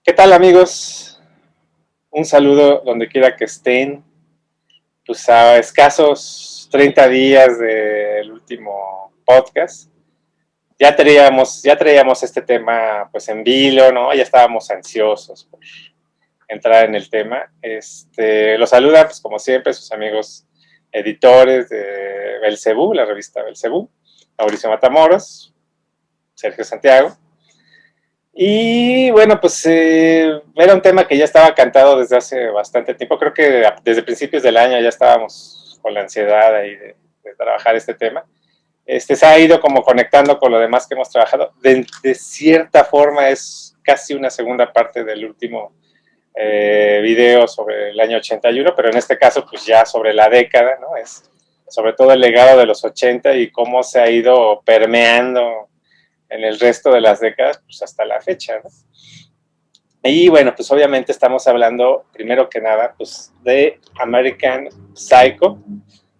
¿Qué tal, amigos? Un saludo donde quiera que estén. Pues a escasos 30 días del último podcast. Ya traíamos este tema pues en vilo, ¿no? Ya estábamos ansiosos por entrar en el tema. Los saludan, pues como siempre, sus amigos editores de Belcebú, la revista Belcebú, Mauricio Matamoros, Sergio Santiago. Y bueno, pues era un tema que ya estaba cantado desde hace bastante tiempo. Creo que desde principios del año ya estábamos con la ansiedad ahí de trabajar este tema. Se ha ido como conectando con lo demás que hemos trabajado. De cierta forma es casi una segunda parte del último video sobre el año 81, pero en este caso pues ya sobre la década, ¿no? Es sobre todo el legado de los 80 y cómo se ha ido permeando en el resto de las décadas, pues hasta la fecha, ¿no? Y bueno, pues obviamente estamos hablando, primero que nada, pues de American Psycho,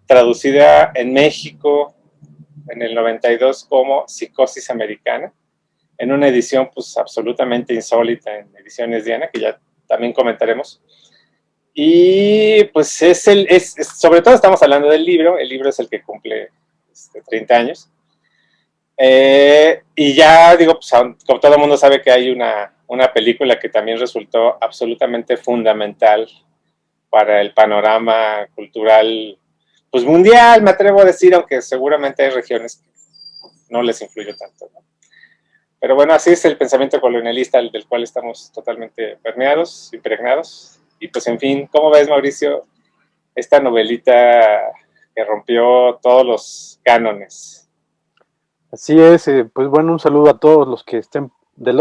traducida en México en el 92 como Psicosis Americana, en una edición pues absolutamente insólita en Ediciones Diana, que ya también comentaremos. Y pues sobre todo estamos hablando del libro, el libro es el que cumple 30 años. Y ya digo, pues como todo el mundo sabe que hay una película que también resultó absolutamente fundamental para el panorama cultural pues mundial, me atrevo a decir, aunque seguramente hay regiones que no les influyó tanto, ¿no? Pero bueno, así es el pensamiento colonialista del cual estamos totalmente permeados, impregnados. Y pues en fin, ¿cómo ves, Mauricio, esta novelita que rompió todos los cánones? Así es, pues bueno, un saludo a todos los que estén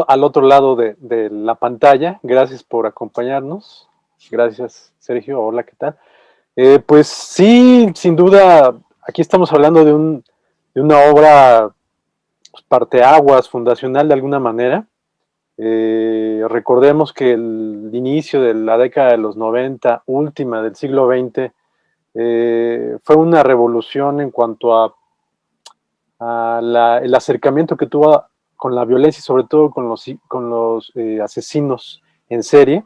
al otro lado de la pantalla. Gracias por acompañarnos. Gracias, Sergio. Hola, ¿qué tal? Pues sí, sin duda, aquí estamos hablando de una obra pues, parteaguas, fundacional de alguna manera. Recordemos que el inicio de la década de los 90, última del siglo XX, fue una revolución en cuanto a el acercamiento que tuvo con la violencia y sobre todo con los asesinos en serie.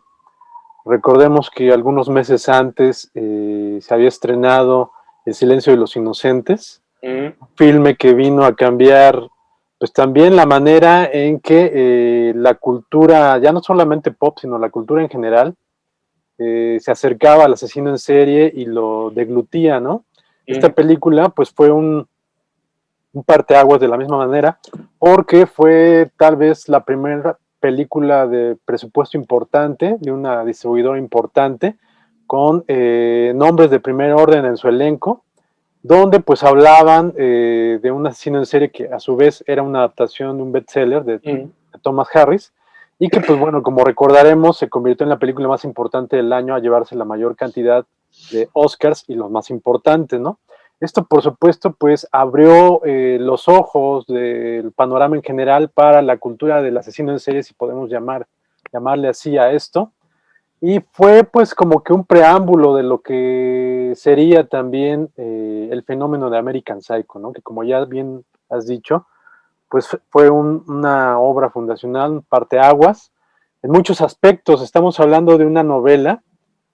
Recordemos que algunos meses antes se había estrenado El silencio de los inocentes, un filme que vino a cambiar pues también la manera en que la cultura, ya no solamente pop, sino la cultura en general, se acercaba al asesino en serie y lo deglutía, ¿no? Esta película pues fue un parteaguas de la misma manera, porque fue tal vez la primera película de presupuesto importante, de una distribuidora importante, con nombres de primer orden en su elenco, donde pues hablaban de un asesino en serie que a su vez era una adaptación de un bestseller de Thomas Harris, y que pues bueno, como recordaremos, se convirtió en la película más importante del año a llevarse la mayor cantidad de Oscars y los más importantes, ¿no? Esto, por supuesto, pues abrió los ojos del panorama en general para la cultura del asesino en serie, si podemos llamarle así a esto. Y fue pues como que un preámbulo de lo que sería también el fenómeno de American Psycho, ¿no? Que como ya bien has dicho, pues fue una obra fundacional, un parteaguas. En muchos aspectos estamos hablando de una novela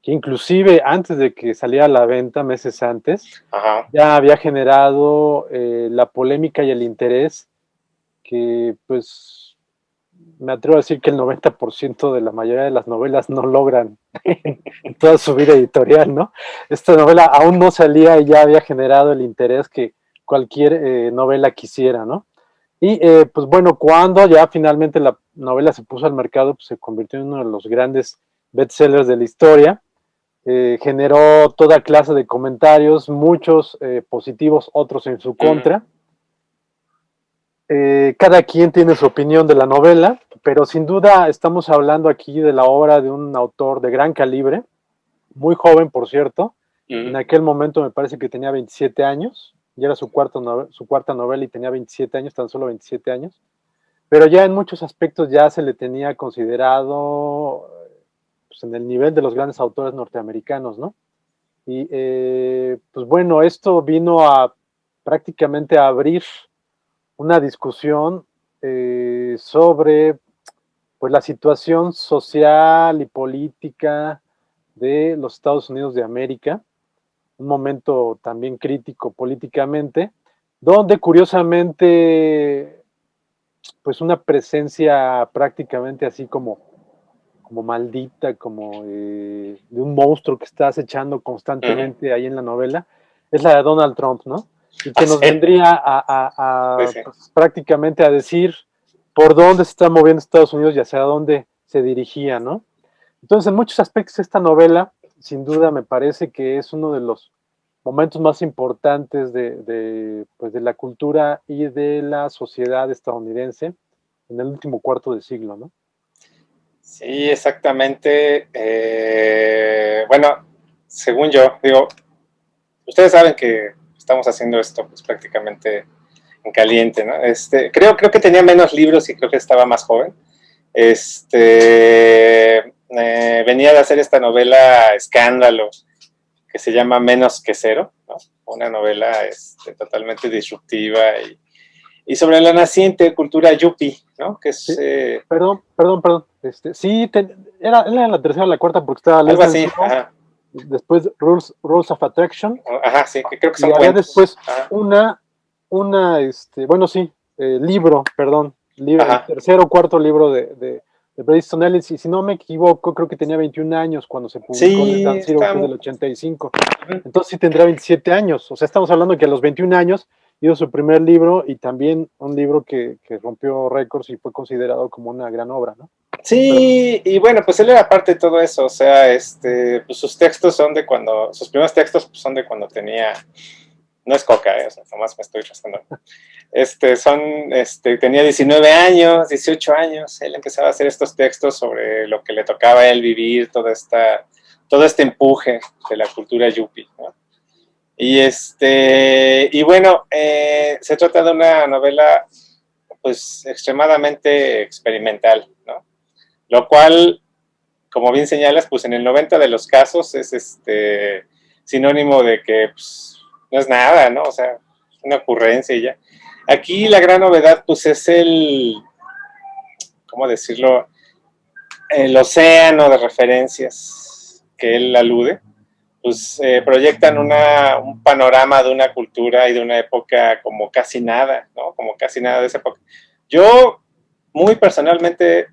que inclusive antes de que saliera a la venta, meses antes, Ajá. ya había generado la polémica y el interés que, pues, me atrevo a decir que el 90% de la mayoría de las novelas no logran en toda su vida editorial, ¿no? Esta novela aún no salía y ya había generado el interés que cualquier novela quisiera, ¿no? Y pues bueno, cuando ya finalmente la novela se puso al mercado, pues se convirtió en uno de los grandes bestsellers de la historia. Generó toda clase de comentarios, muchos positivos, otros en su contra. Cada quien tiene su opinión de la novela, pero sin duda estamos hablando aquí de la obra de un autor de gran calibre, muy joven, por cierto. En aquel momento me parece que tenía 27 años, ya era su cuarta novela y tenía 27 años, tan solo 27 años, pero ya en muchos aspectos ya se le tenía considerado pues, en el nivel de los grandes autores norteamericanos, ¿no? Y pues bueno, esto vino a prácticamente abrir una discusión sobre pues, la situación social y política de los Estados Unidos de América, un momento también crítico políticamente, donde curiosamente, pues una presencia prácticamente así como maldita, como de un monstruo que está acechando constantemente ahí en la novela, es la de Donald Trump, ¿no? Y que nos Sí, vendría sí, sí. pues, prácticamente a decir por dónde se está moviendo Estados Unidos y hacia dónde se dirigía, ¿no? Entonces, en muchos aspectos, esta novela, sin duda, me parece que es uno de los momentos más importantes pues, de la cultura y de la sociedad estadounidense en el último cuarto de siglo, ¿no? Sí, exactamente. Bueno, según yo, digo, ustedes saben que estamos haciendo esto pues prácticamente en caliente, ¿no? Creo que tenía menos libros y creo que estaba más joven. Venía de hacer esta novela Escándalo, que se llama Menos que Cero, ¿no? Una novela totalmente disruptiva y sobre la naciente cultura yuppie, ¿no? Que es Sí, perdón. Sí, era la tercera o la cuarta porque estaba Less algo Than así, Zero, ajá, después Rules of Attraction, ajá, sí, que creo que y son había cuentos, después ajá, bueno, sí, libro, perdón, el ajá, tercer o cuarto libro de Bret Easton Ellis, y si no me equivoco, creo que tenía 21 años cuando se publicó Less sí, Than Zero, está, que es del 85. Entonces sí tendrá 27 años, o sea, estamos hablando que a los 21 años hizo su primer libro y también un libro que rompió récords y fue considerado como una gran obra, ¿no? Pero, sí, y bueno, pues él era parte de todo eso, o sea, pues sus textos son de cuando, sus primeros textos pues, son de cuando tenía, no es coca, o sea, nomás me estoy rascando. Tenía 19 años, 18 años, él empezaba a hacer estos textos sobre lo que le tocaba a él vivir, todo este empuje de la cultura yuppie, ¿no? Y bueno, se trata de una novela pues extremadamente experimental, ¿no? Lo cual, como bien señalas, pues en el 90 de los casos es sinónimo de que pues, no es nada, ¿no? O sea, una ocurrencia y ya. Aquí la gran novedad, pues es ¿cómo decirlo? El océano de referencias que él alude, pues proyectan un panorama de una cultura y de una época como casi nada, ¿no? Como casi nada de esa época. Yo, muy personalmente,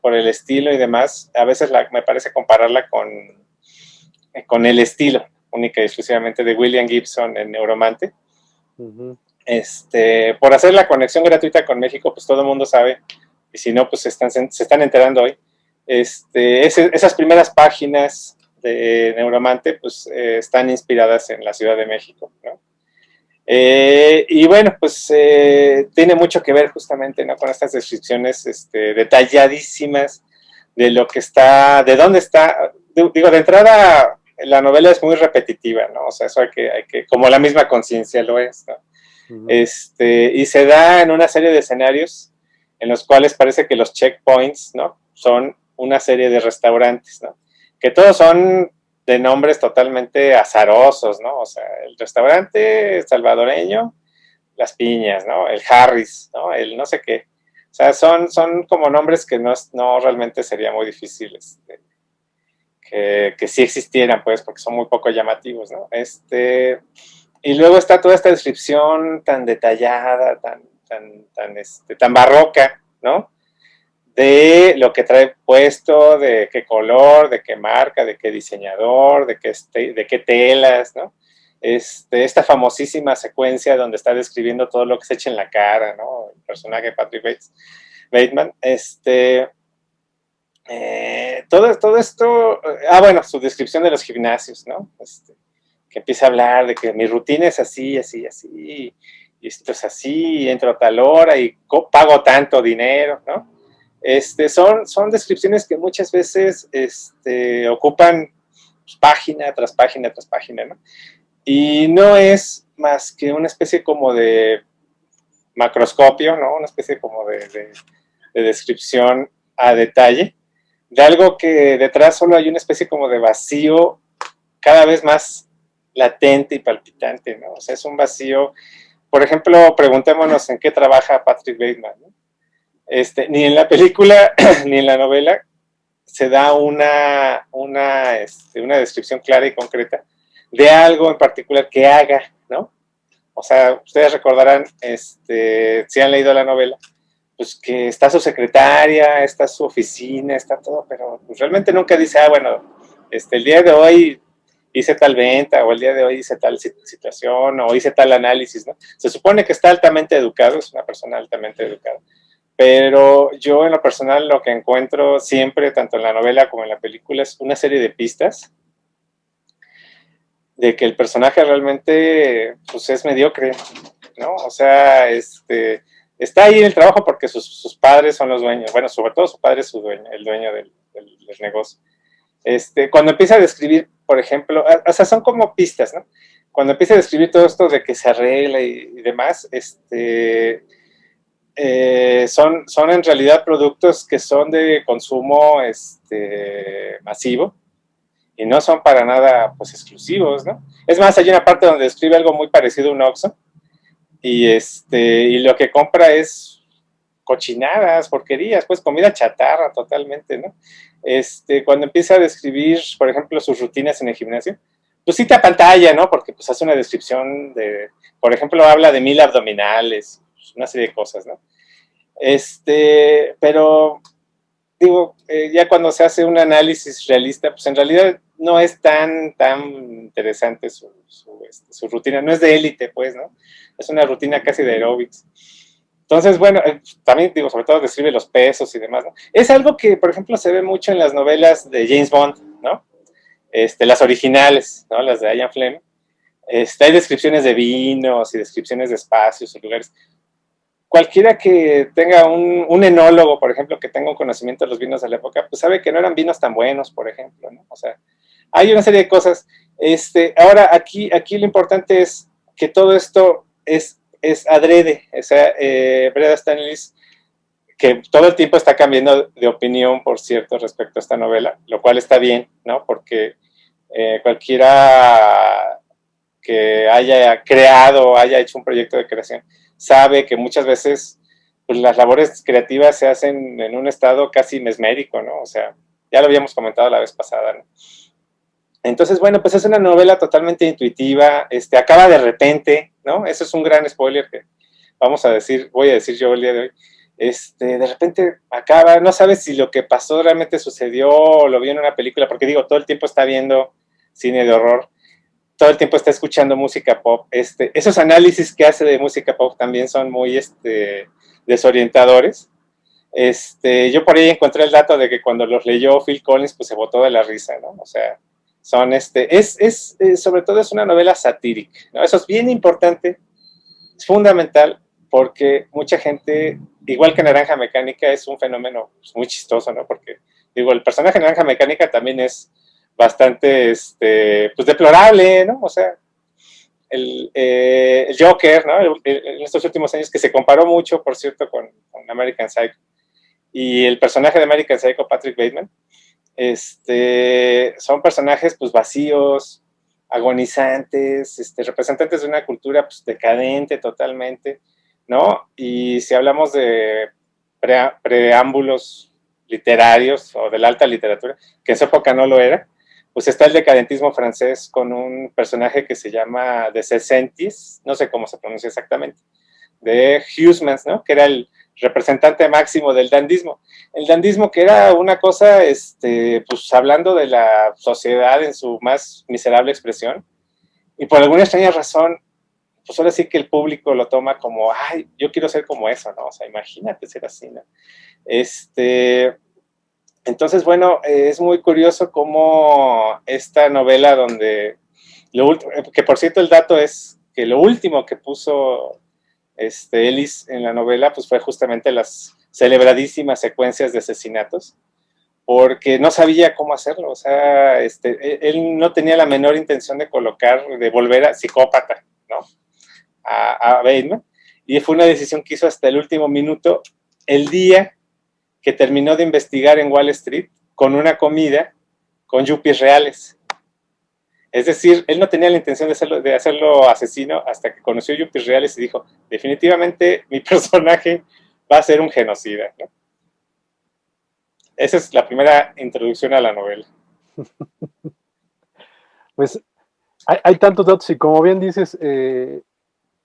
por el estilo y demás, a veces me parece compararla con el estilo, única y exclusivamente de William Gibson en Neuromante. uh-huh. Por hacer la conexión gratuita con México, pues todo el mundo sabe, y si no, pues se están enterando hoy. Esas primeras páginas de Neuromante, pues están inspiradas en la Ciudad de México, ¿no? Y bueno, pues tiene mucho que ver justamente, ¿no? Con estas descripciones detalladísimas de lo que está, de dónde está. Digo, de entrada, la novela es muy repetitiva, ¿no? O sea, eso como la misma conciencia lo es, ¿no? Uh-huh. Y se da en una serie de escenarios en los cuales parece que los checkpoints, ¿no? Son una serie de restaurantes, ¿no? Que todos son de nombres totalmente azarosos, ¿no? O sea, el restaurante salvadoreño, las piñas, ¿no? El Harris, ¿no? El no sé qué. O sea, son como nombres que no realmente sería muy difícil que sí existieran, pues, porque son muy poco llamativos, ¿no? Y luego está toda esta descripción tan detallada, tan barroca, ¿no? De lo que trae puesto, de qué color, de qué marca, de qué diseñador, de qué telas, ¿no? Esta famosísima secuencia donde está describiendo todo lo que se echa en la cara, ¿no? El personaje de Patrick Bateman, todo esto, bueno, su descripción de los gimnasios, ¿no? Que empieza a hablar de que mi rutina es así, así, así, y esto es así, entro a tal hora y pago tanto dinero, ¿no? Son descripciones que muchas veces ocupan página tras página tras página, ¿no? Y no es más que una especie como de macroscopio, ¿no? Una especie como de descripción a detalle de algo que detrás solo hay una especie como de vacío cada vez más latente y palpitante, ¿no? O sea, es un vacío. Por ejemplo, preguntémonos en qué trabaja Patrick Bateman, ¿no? Ni en la película ni en la novela se da una descripción clara y concreta de algo en particular que haga, ¿no? O sea, ustedes recordarán, si han leído la novela, pues que está su secretaria, está su oficina, está todo, pero pues realmente nunca dice, bueno, el día de hoy hice tal venta, o el día de hoy hice tal situación, o hice tal análisis, ¿no? Se supone que está altamente educado, es una persona altamente educada, pero yo en lo personal lo que encuentro siempre, tanto en la novela como en la película, es una serie de pistas de que el personaje realmente pues es mediocre, ¿no? O sea, está ahí en el trabajo porque sus padres son los dueños, bueno, sobre todo su padre es el dueño del negocio. Cuando empieza a describir, por ejemplo, o sea, son como pistas, ¿no? Cuando empieza a describir todo esto de que se arregla y demás, son en realidad productos que son de consumo masivo y no son para nada pues exclusivos, ¿no? Es más, hay una parte donde describe algo muy parecido a un Oxxo y lo que compra es cochinadas, porquerías, pues comida chatarra totalmente, ¿no? Cuando empieza a describir, por ejemplo, sus rutinas en el gimnasio, pues cita pantalla, ¿no? Porque pues hace una descripción de, por ejemplo, habla de 1000 abdominales, pues, una serie de cosas, ¿no? Pero digo, ya cuando se hace un análisis realista, pues en realidad no es tan interesante su rutina, no es de élite, pues, ¿no? Es una rutina casi de aeróbics. Entonces, bueno, también digo, sobre todo describe los pesos y demás, ¿no? Es algo que, por ejemplo, se ve mucho en las novelas de James Bond, ¿no? Las originales, ¿no? Las de Ian Fleming. Hay descripciones de vinos y descripciones de espacios y lugares. Cualquiera que tenga un enólogo, por ejemplo, que tenga un conocimiento de los vinos de la época, pues sabe que no eran vinos tan buenos, por ejemplo, ¿no? O sea, hay una serie de cosas. Ahora, aquí lo importante es que todo esto es adrede. O sea, Breda Stanley, que todo el tiempo está cambiando de opinión, por cierto, respecto a esta novela, lo cual está bien, ¿no? Porque cualquiera que haya creado, haya hecho un proyecto de creación, sabe que muchas veces pues, las labores creativas se hacen en un estado casi mesmérico, ¿no? O sea, ya lo habíamos comentado la vez pasada, ¿no? Entonces, bueno, pues es una novela totalmente intuitiva, acaba de repente, ¿no? Eso es un gran spoiler que voy a decir yo el día de hoy. De repente acaba, no sabes si lo que pasó realmente sucedió o lo vio en una película, porque digo, todo el tiempo está viendo cine de horror, todo el tiempo está escuchando música pop. Esos análisis que hace de música pop también son muy desorientadores. Yo por ahí encontré el dato de que cuando los leyó Phil Collins, pues se botó de la risa, ¿no? O sea, sobre todo es una novela satírica, ¿no? Eso es bien importante, es fundamental, porque mucha gente, igual que Naranja Mecánica, es un fenómeno pues, muy chistoso, ¿no? Porque, digo, el personaje de Naranja Mecánica también es bastante, pues deplorable, ¿no? O sea, el Joker, ¿no? En estos últimos años, que se comparó mucho, por cierto, con American Psycho. Y el personaje de American Psycho, Patrick Bateman, son personajes, pues, vacíos, agonizantes, representantes de una cultura, pues, decadente totalmente, ¿no? Y si hablamos de preámbulos literarios o de la alta literatura, que en su época no lo era, pues está el decadentismo francés con un personaje que se llama de Cesentis, no sé cómo se pronuncia exactamente, de Huysmans, ¿no? Que era el representante máximo del dandismo. El dandismo que era una cosa, pues hablando de la sociedad en su más miserable expresión, y por alguna extraña razón, pues ahora sí que el público lo toma como, ay, yo quiero ser como eso, ¿no? O sea, imagínate ser así, ¿no? Entonces, bueno, es muy curioso cómo esta novela donde, que por cierto el dato es que lo último que puso Ellis en la novela, pues fue justamente las celebradísimas secuencias de asesinatos, porque no sabía cómo hacerlo, o sea, él no tenía la menor intención de volver a psicópata, ¿no? A Bateman, y fue una decisión que hizo hasta el último minuto, el día que terminó de investigar en Wall Street con una comida con yuppies reales. Es decir, él no tenía la intención de hacerlo asesino hasta que conoció a Yuppies Reales y dijo, definitivamente mi personaje va a ser un genocida, ¿no? Esa es la primera introducción a la novela. Pues hay tantos datos y como bien dices,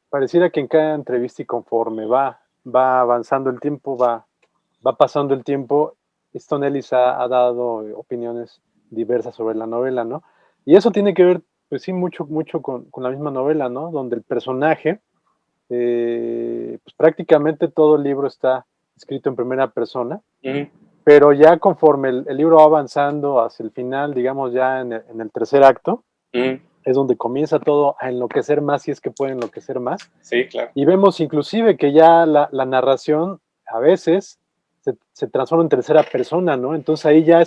pareciera que en cada entrevista y conforme va avanzando el tiempo, va pasando el tiempo, Easton Ellis ha dado opiniones diversas sobre la novela, ¿no? Y eso tiene que ver, pues sí, mucho con la misma novela, ¿no? Donde el personaje, pues prácticamente todo el libro está escrito en primera persona, pero ya conforme el libro va avanzando hacia el final, digamos ya en el tercer acto, es donde comienza todo a enloquecer más, si es que puede enloquecer más. Sí, claro. Y vemos inclusive que ya la narración a veces se transforma en tercera persona, ¿no? Entonces ahí ya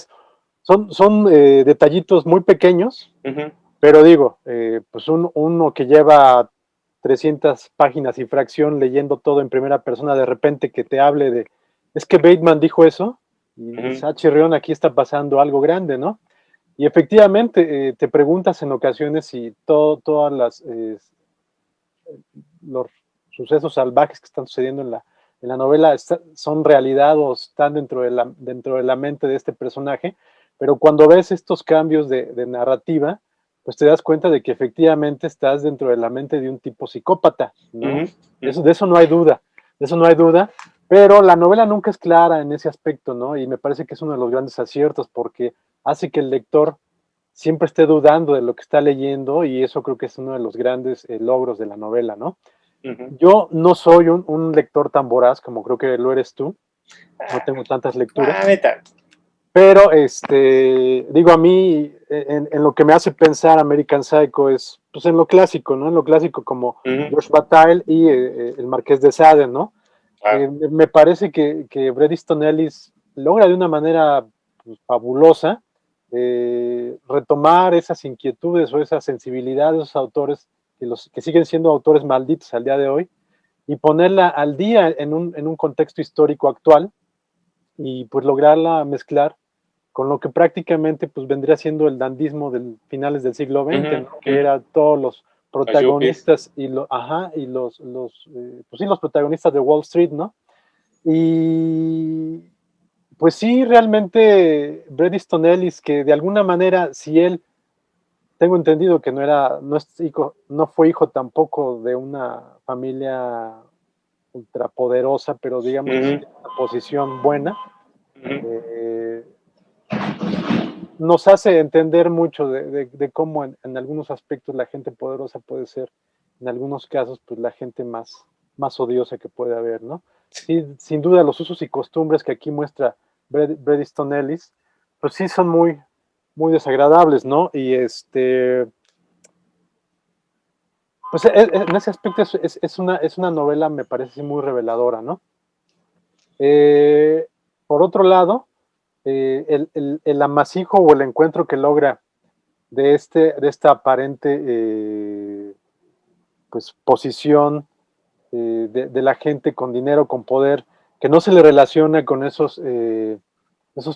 son detallitos muy pequeños, pero digo, pues uno que lleva 300 páginas y fracción leyendo todo en primera persona, de repente que te hable de, es que Bateman dijo eso, y dices, chirrión, aquí está pasando algo grande, ¿no? Y efectivamente, te preguntas en ocasiones si todas los sucesos salvajes que están sucediendo en la novela son realidad o están dentro de la mente de este personaje, pero cuando ves estos cambios de narrativa, pues te das cuenta de que efectivamente estás dentro de la mente de un tipo psicópata, ¿no? De eso no hay duda, pero la novela nunca es clara en ese aspecto, ¿no? Y me parece que es uno de los grandes aciertos porque hace que el lector siempre esté dudando de lo que está leyendo y eso creo que es uno de los grandes logros de la novela, ¿no? Yo no soy un lector tan voraz como creo que lo eres tú, no tengo tantas lecturas, pero digo, a mí en lo que me hace pensar American Psycho es pues en lo clásico, ¿no? En lo clásico como George Bataille y el Marqués de Sade, ¿no? Me parece que Bret Easton Ellis logra de una manera pues, fabulosa retomar esas inquietudes o esa sensibilidad de esos autores que siguen siendo autores malditos al día de hoy y ponerla al día en un contexto histórico actual y pues lograrla mezclar con lo que prácticamente pues vendría siendo el dandismo de finales del siglo XX, ¿no? Que era todos los protagonistas y los pues sí, los protagonistas de Wall Street, ¿no? Y pues sí, realmente Bret Easton Ellis, que de alguna manera, si él, tengo entendido que no fue hijo tampoco de una familia ultrapoderosa, pero digamos que sí tiene una posición buena, nos hace entender mucho de cómo en algunos aspectos la gente poderosa puede ser, en algunos casos, pues la gente más odiosa que puede haber, ¿no? Sí, sin duda los usos y costumbres que aquí muestra Bret Easton Ellis, pues sí son muy desagradables, ¿no? Y pues en ese aspecto es una novela, me parece muy reveladora, ¿no? Por otro lado, el amasijo o el encuentro que logra de esta aparente pues posición de la gente con dinero, con poder, que no se le relaciona con esos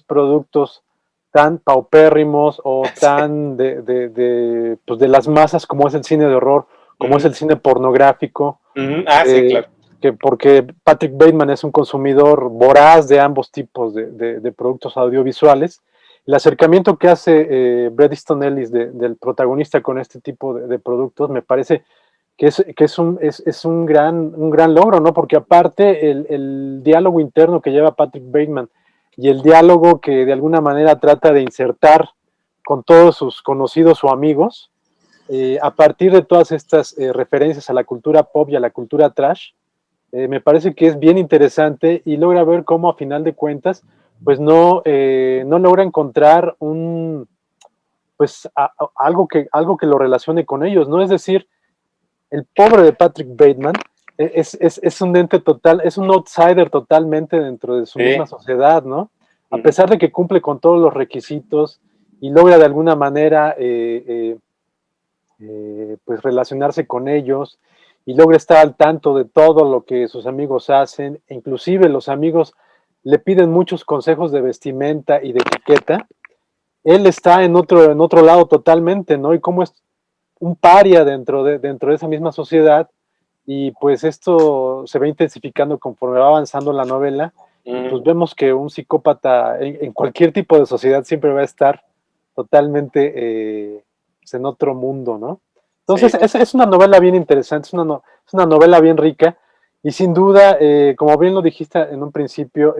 productos tan paupérrimos o tan pues de las masas como es el cine de horror, como es el cine pornográfico. Sí, claro. Porque Patrick Bateman es un consumidor voraz de ambos tipos de productos audiovisuales. El acercamiento que hace Bret Easton Ellis del protagonista con este tipo de productos me parece que es un gran logro, ¿no? Porque aparte el diálogo interno que lleva Patrick Bateman y el diálogo que de alguna manera trata de insertar con todos sus conocidos o amigos, a partir de todas estas referencias a la cultura pop y a la cultura trash, me parece que es bien interesante y logra ver cómo a final de cuentas pues no logra encontrar algo que lo relacione con ellos, ¿no? Es decir, el pobre de Patrick Bateman es un ente total, es un outsider totalmente dentro de su misma sociedad, ¿no? A pesar de que cumple con todos los requisitos y logra de alguna manera pues relacionarse con ellos y logra estar al tanto de todo lo que sus amigos hacen, e inclusive los amigos le piden muchos consejos de vestimenta y de etiqueta, él está en otro lado totalmente, ¿no? Y cómo un paria dentro de esa misma sociedad, y pues esto se va intensificando conforme va avanzando la novela, y pues vemos que un psicópata en cualquier tipo de sociedad siempre va a estar totalmente pues, en otro mundo, ¿no? Sí, Entonces es una novela bien interesante, es una novela bien rica, y sin duda, como bien lo dijiste en un principio,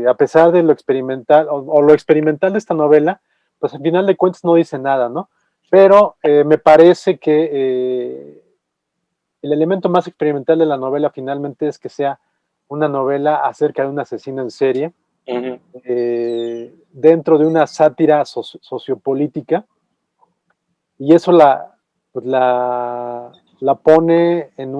a pesar de lo experimental, o lo experimental de esta novela, pues al final de cuentas no dice nada, ¿no? Pero me parece que el elemento más experimental de la novela finalmente es que sea una novela acerca de un asesino en serie, dentro de una sátira sociopolítica, y eso pues la pone en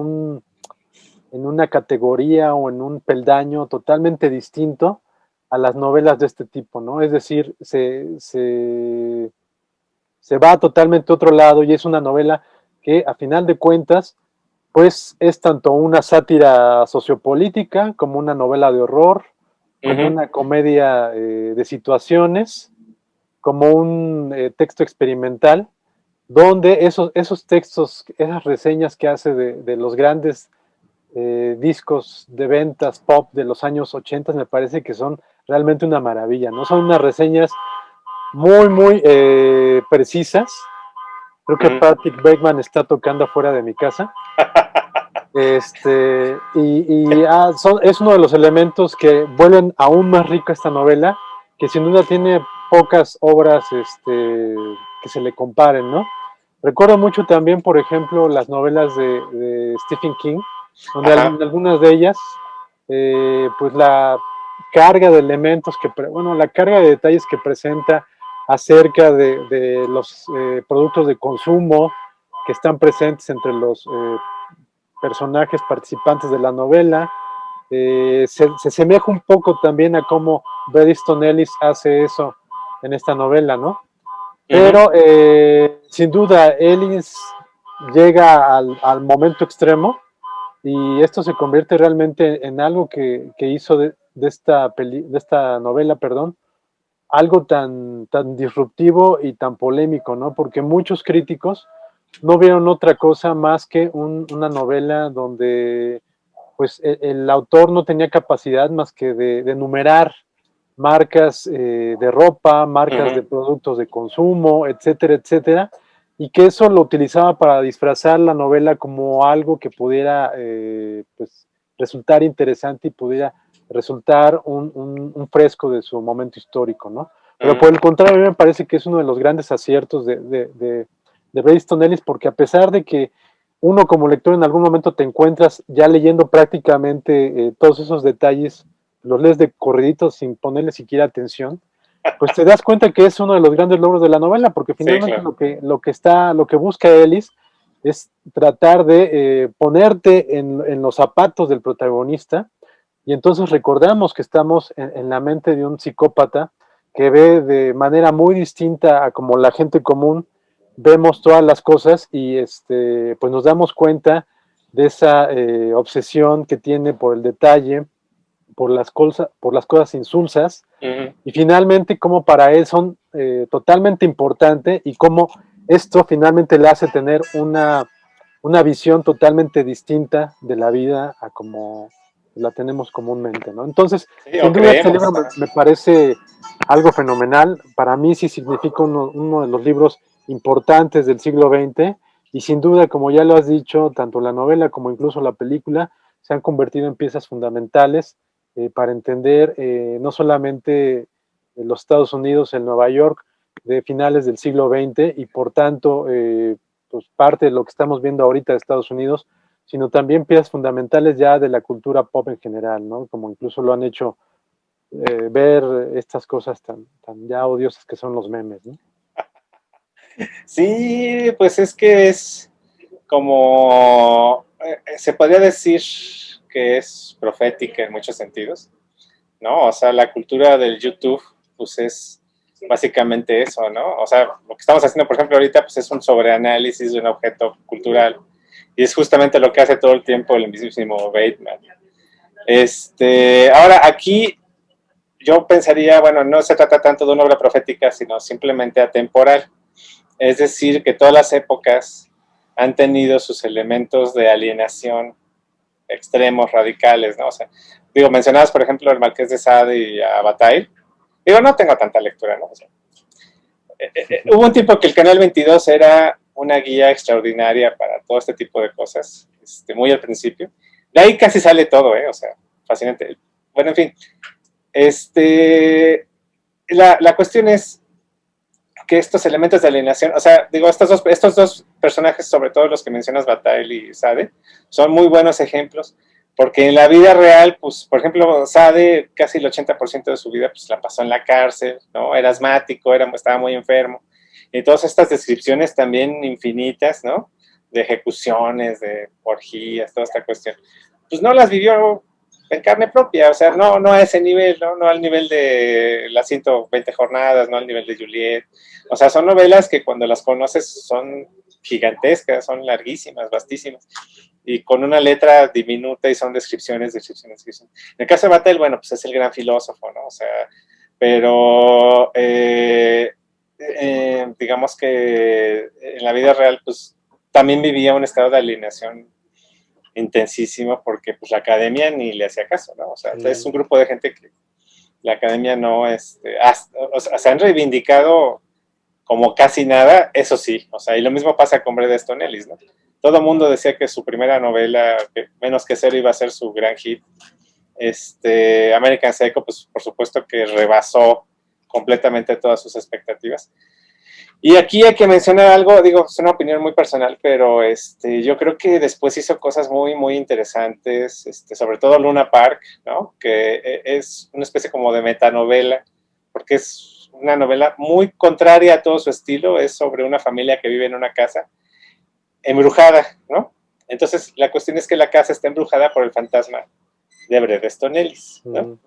una categoría o en un peldaño totalmente distinto a las novelas de este tipo, ¿no? Es decir, se va totalmente a otro lado, y es una novela que a final de cuentas pues es tanto una sátira sociopolítica como una novela de horror, como una comedia de situaciones, como un texto experimental, donde esos textos, esas reseñas que hace de los grandes discos de ventas pop de los años 80 me parece que son realmente una maravilla, ¿no? Son unas reseñas muy precisas. Creo que Patrick Bateman está tocando afuera de mi casa. Es uno de los elementos que vuelven aún más rica esta novela, que sin duda tiene pocas obras que se le comparen, ¿no? Recuerdo mucho también, por ejemplo, las novelas de Stephen King, donde en algunas de ellas, pues la carga de elementos bueno, la carga de detalles que presenta acerca de los productos de consumo que están presentes entre los personajes participantes de la novela. Se asemeja un poco también a cómo Bret Easton Ellis hace eso en esta novela, ¿no? Pero sin duda Ellis llega al momento extremo, y esto se convierte realmente en algo que hizo de esta novela, perdón, algo tan disruptivo y tan polémico, ¿no? Porque muchos críticos no vieron otra cosa más que una novela donde pues el autor no tenía capacidad más que de enumerar marcas de ropa, marcas de productos de consumo, etcétera, etcétera, y que eso lo utilizaba para disfrazar la novela como algo que pudiera pues, resultar interesante y pudiera resultar un fresco de su momento histórico, ¿no? Pero por el contrario, a mí me parece que es uno de los grandes aciertos de Bret Easton Ellis, porque a pesar de que uno como lector en algún momento te encuentras ya leyendo prácticamente todos esos detalles, los lees de corridito sin ponerle siquiera atención, pues te das cuenta que es uno de los grandes logros de la novela, porque sí, finalmente claro. lo que busca Ellis es tratar de ponerte en los zapatos del protagonista, y entonces recordamos que estamos en la mente de un psicópata que ve de manera muy distinta a como la gente común vemos todas las cosas, y pues nos damos cuenta de esa obsesión que tiene por el detalle, por las cosas insulsas, y finalmente cómo para él son totalmente importantes, y cómo esto finalmente le hace tener una visión totalmente distinta de la vida a como la tenemos comúnmente, ¿no? Entonces, Sí, o sin duda este creemos. libro me parece algo fenomenal. Para mí sí significa uno de los libros importantes del siglo XX, y sin duda, como ya lo has dicho, tanto la novela como incluso la película se han convertido en piezas fundamentales para entender no solamente los Estados Unidos, el Nueva York de finales del siglo XX, y por tanto pues parte de lo que estamos viendo ahorita de Estados Unidos, sino también piezas fundamentales ya de la cultura pop en general, ¿no? Como incluso lo han hecho ver estas cosas tan ya odiosas que son los memes, ¿no? Sí, pues es que es como, se podría decir que es profética en muchos sentidos, ¿no? O sea, la cultura del YouTube, pues es básicamente eso, ¿no? O sea, lo que estamos haciendo, por ejemplo, ahorita, pues es un sobreanálisis de un objeto cultural, y es justamente lo que hace todo el tiempo el mismísimo Bateman. Ahora, aquí yo pensaría, bueno, no se trata tanto de una obra profética, sino simplemente atemporal. Es decir, que todas las épocas han tenido sus elementos de alienación extremos, radicales, ¿no? O sea, digo, mencionabas, por ejemplo, el Marqués de Sade y a Bataille. Digo, no tengo tanta lectura, ¿no? O sea, hubo un tiempo que el Canal 22 era una guía extraordinaria para todo este tipo de cosas, muy al principio. De ahí casi sale todo, o sea, fascinante. Bueno, en fin, la cuestión es que estos elementos de alienación, o sea, digo, estos dos personajes, sobre todo los que mencionas, Bataille y Sade, son muy buenos ejemplos, porque en la vida real, pues, por ejemplo, Sade, casi el 80% de su vida, pues, la pasó en la cárcel, ¿no? Era asmático, estaba muy enfermo, y todas estas descripciones también infinitas, ¿no? De ejecuciones, de orgías, toda esta cuestión, pues no las vivió en carne propia, o sea, no a ese nivel, no al nivel de las 120 jornadas, no al nivel de Juliet. O sea, son novelas que cuando las conoces son gigantescas, son larguísimas, vastísimas, y con una letra diminuta y son descripciones. En el caso de Bataille, bueno, pues es el gran filósofo, ¿no? O sea, pero digamos que en la vida real, pues también vivía un estado de alienación intensísimo porque pues la academia ni le hacía caso, ¿no? O sea, es un grupo de gente que la academia no, o sea, se han reivindicado como casi nada, eso sí, o sea, y lo mismo pasa con Bret Easton Ellis, ¿no? Todo el mundo decía que su primera novela, que Menos que Cero, iba a ser su gran hit. American Psycho, pues por supuesto que rebasó completamente todas sus expectativas. Y aquí hay que mencionar algo, digo, es una opinión muy personal, pero yo creo que después hizo cosas muy, muy interesantes, sobre todo Luna Park, ¿no? Que es una especie como de metanovela, porque es una novela muy contraria a todo su estilo, es sobre una familia que vive en una casa embrujada, ¿no? Entonces, la cuestión es que la casa está embrujada por el fantasma de Bret Easton Ellis, ¿no?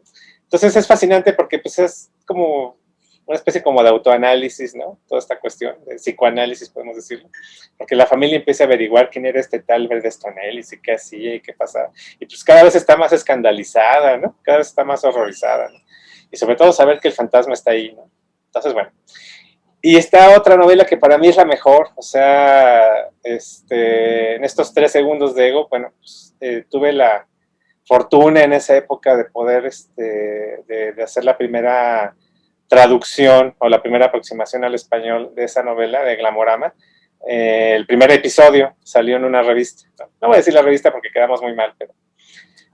Entonces es fascinante porque pues es como una especie como de autoanálisis, ¿no? Toda esta cuestión, de psicoanálisis podemos decirlo, porque la familia empieza a averiguar quién era este tal Bret Easton Ellis y qué hacía y qué pasaba, y pues cada vez está más escandalizada, ¿no? Cada vez está más horrorizada, ¿no? Y sobre todo saber que el fantasma está ahí, ¿no? Entonces, bueno. Y está otra novela que para mí es la mejor, o sea, en estos 3 segundos de ego, bueno, pues, tuve la fortuna en esa época de poder de hacer la primera traducción o la primera aproximación al español de esa novela de Glamorama. El primer episodio salió en una revista, no voy a decir la revista porque quedamos muy mal, pero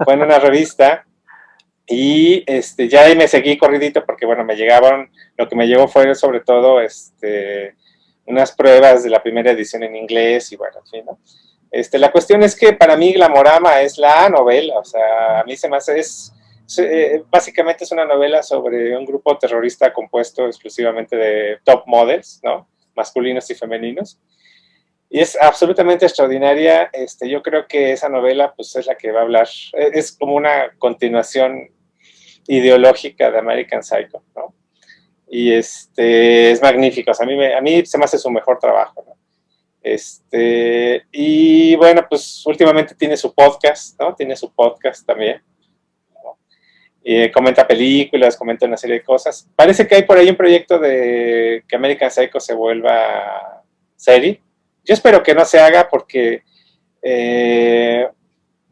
fue en una revista y ya ahí me seguí corridito porque bueno, lo que me llegó fue sobre todo unas pruebas de la primera edición en inglés y bueno, en fin, ¿no? La cuestión es que para mí Glamorama es la novela, o sea, a mí se me hace, básicamente es una novela sobre un grupo terrorista compuesto exclusivamente de top models, ¿no? Masculinos y femeninos, y es absolutamente extraordinaria. Yo creo que esa novela pues es la que va a hablar, es como una continuación ideológica de American Psycho, ¿no? Y es magnífico, o sea, a mí se me hace su mejor trabajo, ¿no? Y bueno, pues últimamente tiene su podcast, ¿no? Tiene su podcast también, ¿no? Y comenta películas, comenta una serie de cosas. Parece que hay por ahí un proyecto de que American Psycho se vuelva serie. Yo espero que no se haga porque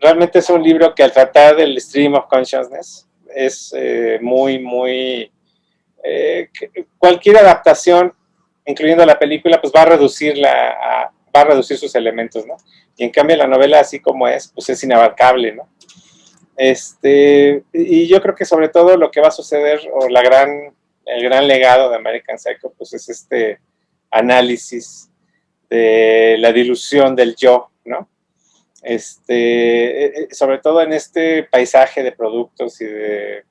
realmente es un libro que al tratar del stream of consciousness es muy, muy... cualquier adaptación incluyendo la película, pues va a reducir sus elementos, ¿no? Y en cambio la novela, así como es, pues es inabarcable, ¿no? Y yo creo que sobre todo lo que va a suceder, o el gran legado de American Psycho, pues es este análisis de la dilución del yo, ¿no? Sobre todo en este paisaje de productos y de...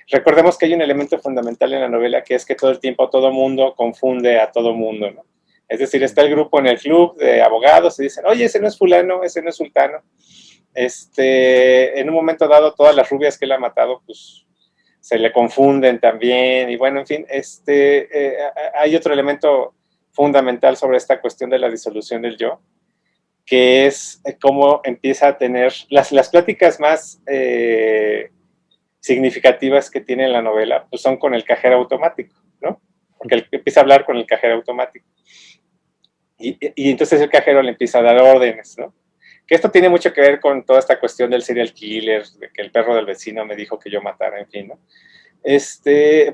Recordemos que hay un elemento fundamental en la novela que es que todo el tiempo todo mundo confunde a todo mundo, ¿no? Es decir, está el grupo en el club de abogados y dicen, oye, ese no es fulano, ese no es sultano. En un momento dado, todas las rubias que él ha matado, pues se le confunden también. Y bueno, en fin, hay otro elemento fundamental sobre esta cuestión de la disolución del yo, que es cómo empieza a tener las pláticas más significativas que tiene la novela, pues son con el cajero automático, ¿no? Porque él empieza a hablar con el cajero automático. y entonces el cajero le empieza a dar órdenes, ¿no? Que esto tiene mucho que ver con toda esta cuestión del serial killer, de que el perro del vecino me dijo que yo matara, en fin, ¿no?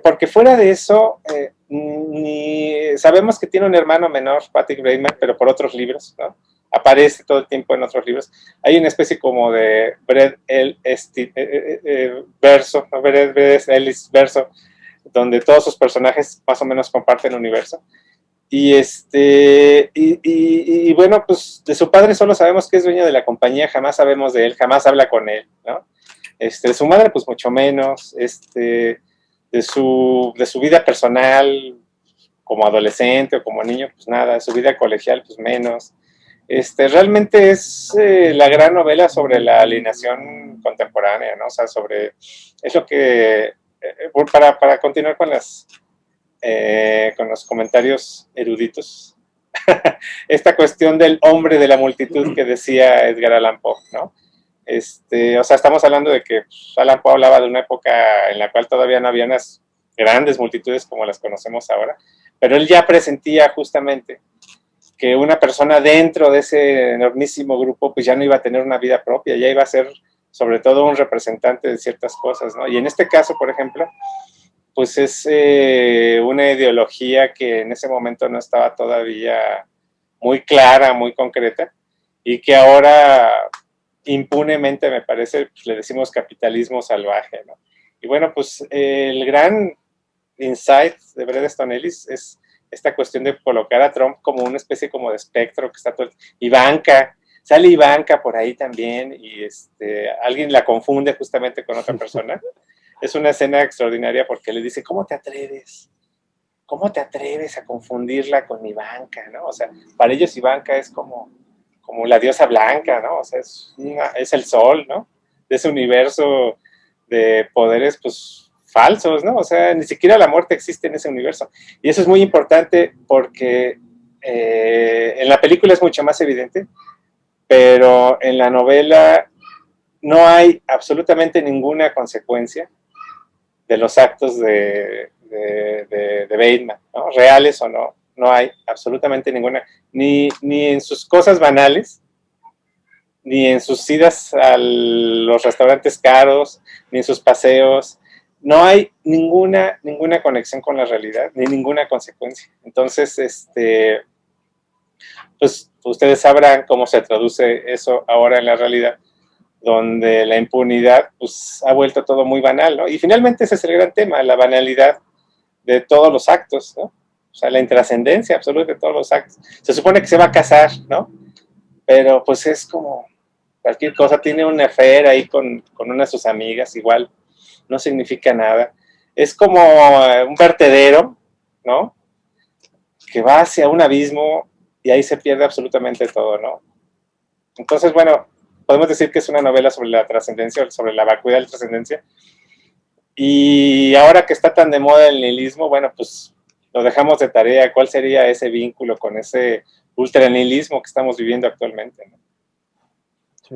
Porque fuera de eso, ni sabemos que tiene un hermano menor, Patrick Bateman, pero por otros libros, ¿no? Aparece todo el tiempo en otros libros. Hay una especie como de Bret verso, ¿no? Bret Ellis verso, donde todos sus personajes más o menos comparten universo. Y bueno, pues de su padre solo sabemos que es dueño de la compañía, jamás sabemos de él, jamás habla con él, ¿no? De su madre, pues mucho menos, de su vida personal, como adolescente o como niño, pues nada, de su vida colegial, pues menos. Realmente es la gran novela sobre la alienación contemporánea, ¿no? O sea, es lo que, para continuar con los comentarios eruditos, esta cuestión del hombre de la multitud que decía Edgar Allan Poe, ¿no? O sea, estamos hablando de que Allan Poe hablaba de una época en la cual todavía no había unas grandes multitudes como las conocemos ahora, pero él ya presentía justamente que una persona dentro de ese enormísimo grupo pues ya no iba a tener una vida propia, ya iba a ser sobre todo un representante de ciertas cosas, ¿no? Y en este caso, por ejemplo, pues es una ideología que en ese momento no estaba todavía muy clara, muy concreta, y que ahora impunemente, me parece, pues, le decimos capitalismo salvaje, ¿no? Y bueno, pues el gran insight de Bret Easton Ellis es esta cuestión de colocar a Trump como una especie como de espectro que está todo... Ivanka, sale Ivanka por ahí también, y alguien la confunde justamente con otra persona. Es una escena extraordinaria porque le dice, ¿cómo te atreves? ¿Cómo te atreves a confundirla con Ivanka, ¿no? O sea, para ellos Ivanka es como la diosa blanca, ¿no? O sea, es el sol, ¿no? De ese universo de poderes, pues, falsos, ¿no? O sea, ni siquiera la muerte existe en ese universo. Y eso es muy importante porque en la película es mucho más evidente, pero en la novela no hay absolutamente ninguna consecuencia de los actos de Bateman, ¿no? Reales o no, no hay absolutamente ninguna, ni en sus cosas banales, ni en sus idas a los restaurantes caros, ni en sus paseos, no hay ninguna conexión con la realidad, ni ninguna consecuencia. Entonces, pues ustedes sabrán cómo se traduce eso ahora en la realidad, donde la impunidad pues ha vuelto todo muy banal, ¿no? Y finalmente ese es el gran tema, la banalidad de todos los actos, ¿no? O sea, la intrascendencia absoluta de todos los actos. Se supone que se va a casar, ¿no? Pero pues es como cualquier cosa, tiene una affair ahí con una de sus amigas, igual, no significa nada. Es como un vertedero, ¿no? Que va hacia un abismo y ahí se pierde absolutamente todo, ¿no? Entonces, bueno, podemos decir que es una novela sobre la trascendencia, sobre la vacuidad de la trascendencia. Y ahora que está tan de moda el nihilismo, bueno, pues lo dejamos de tarea. ¿Cuál sería ese vínculo con ese ultranihilismo que estamos viviendo actualmente, ¿no? Sí.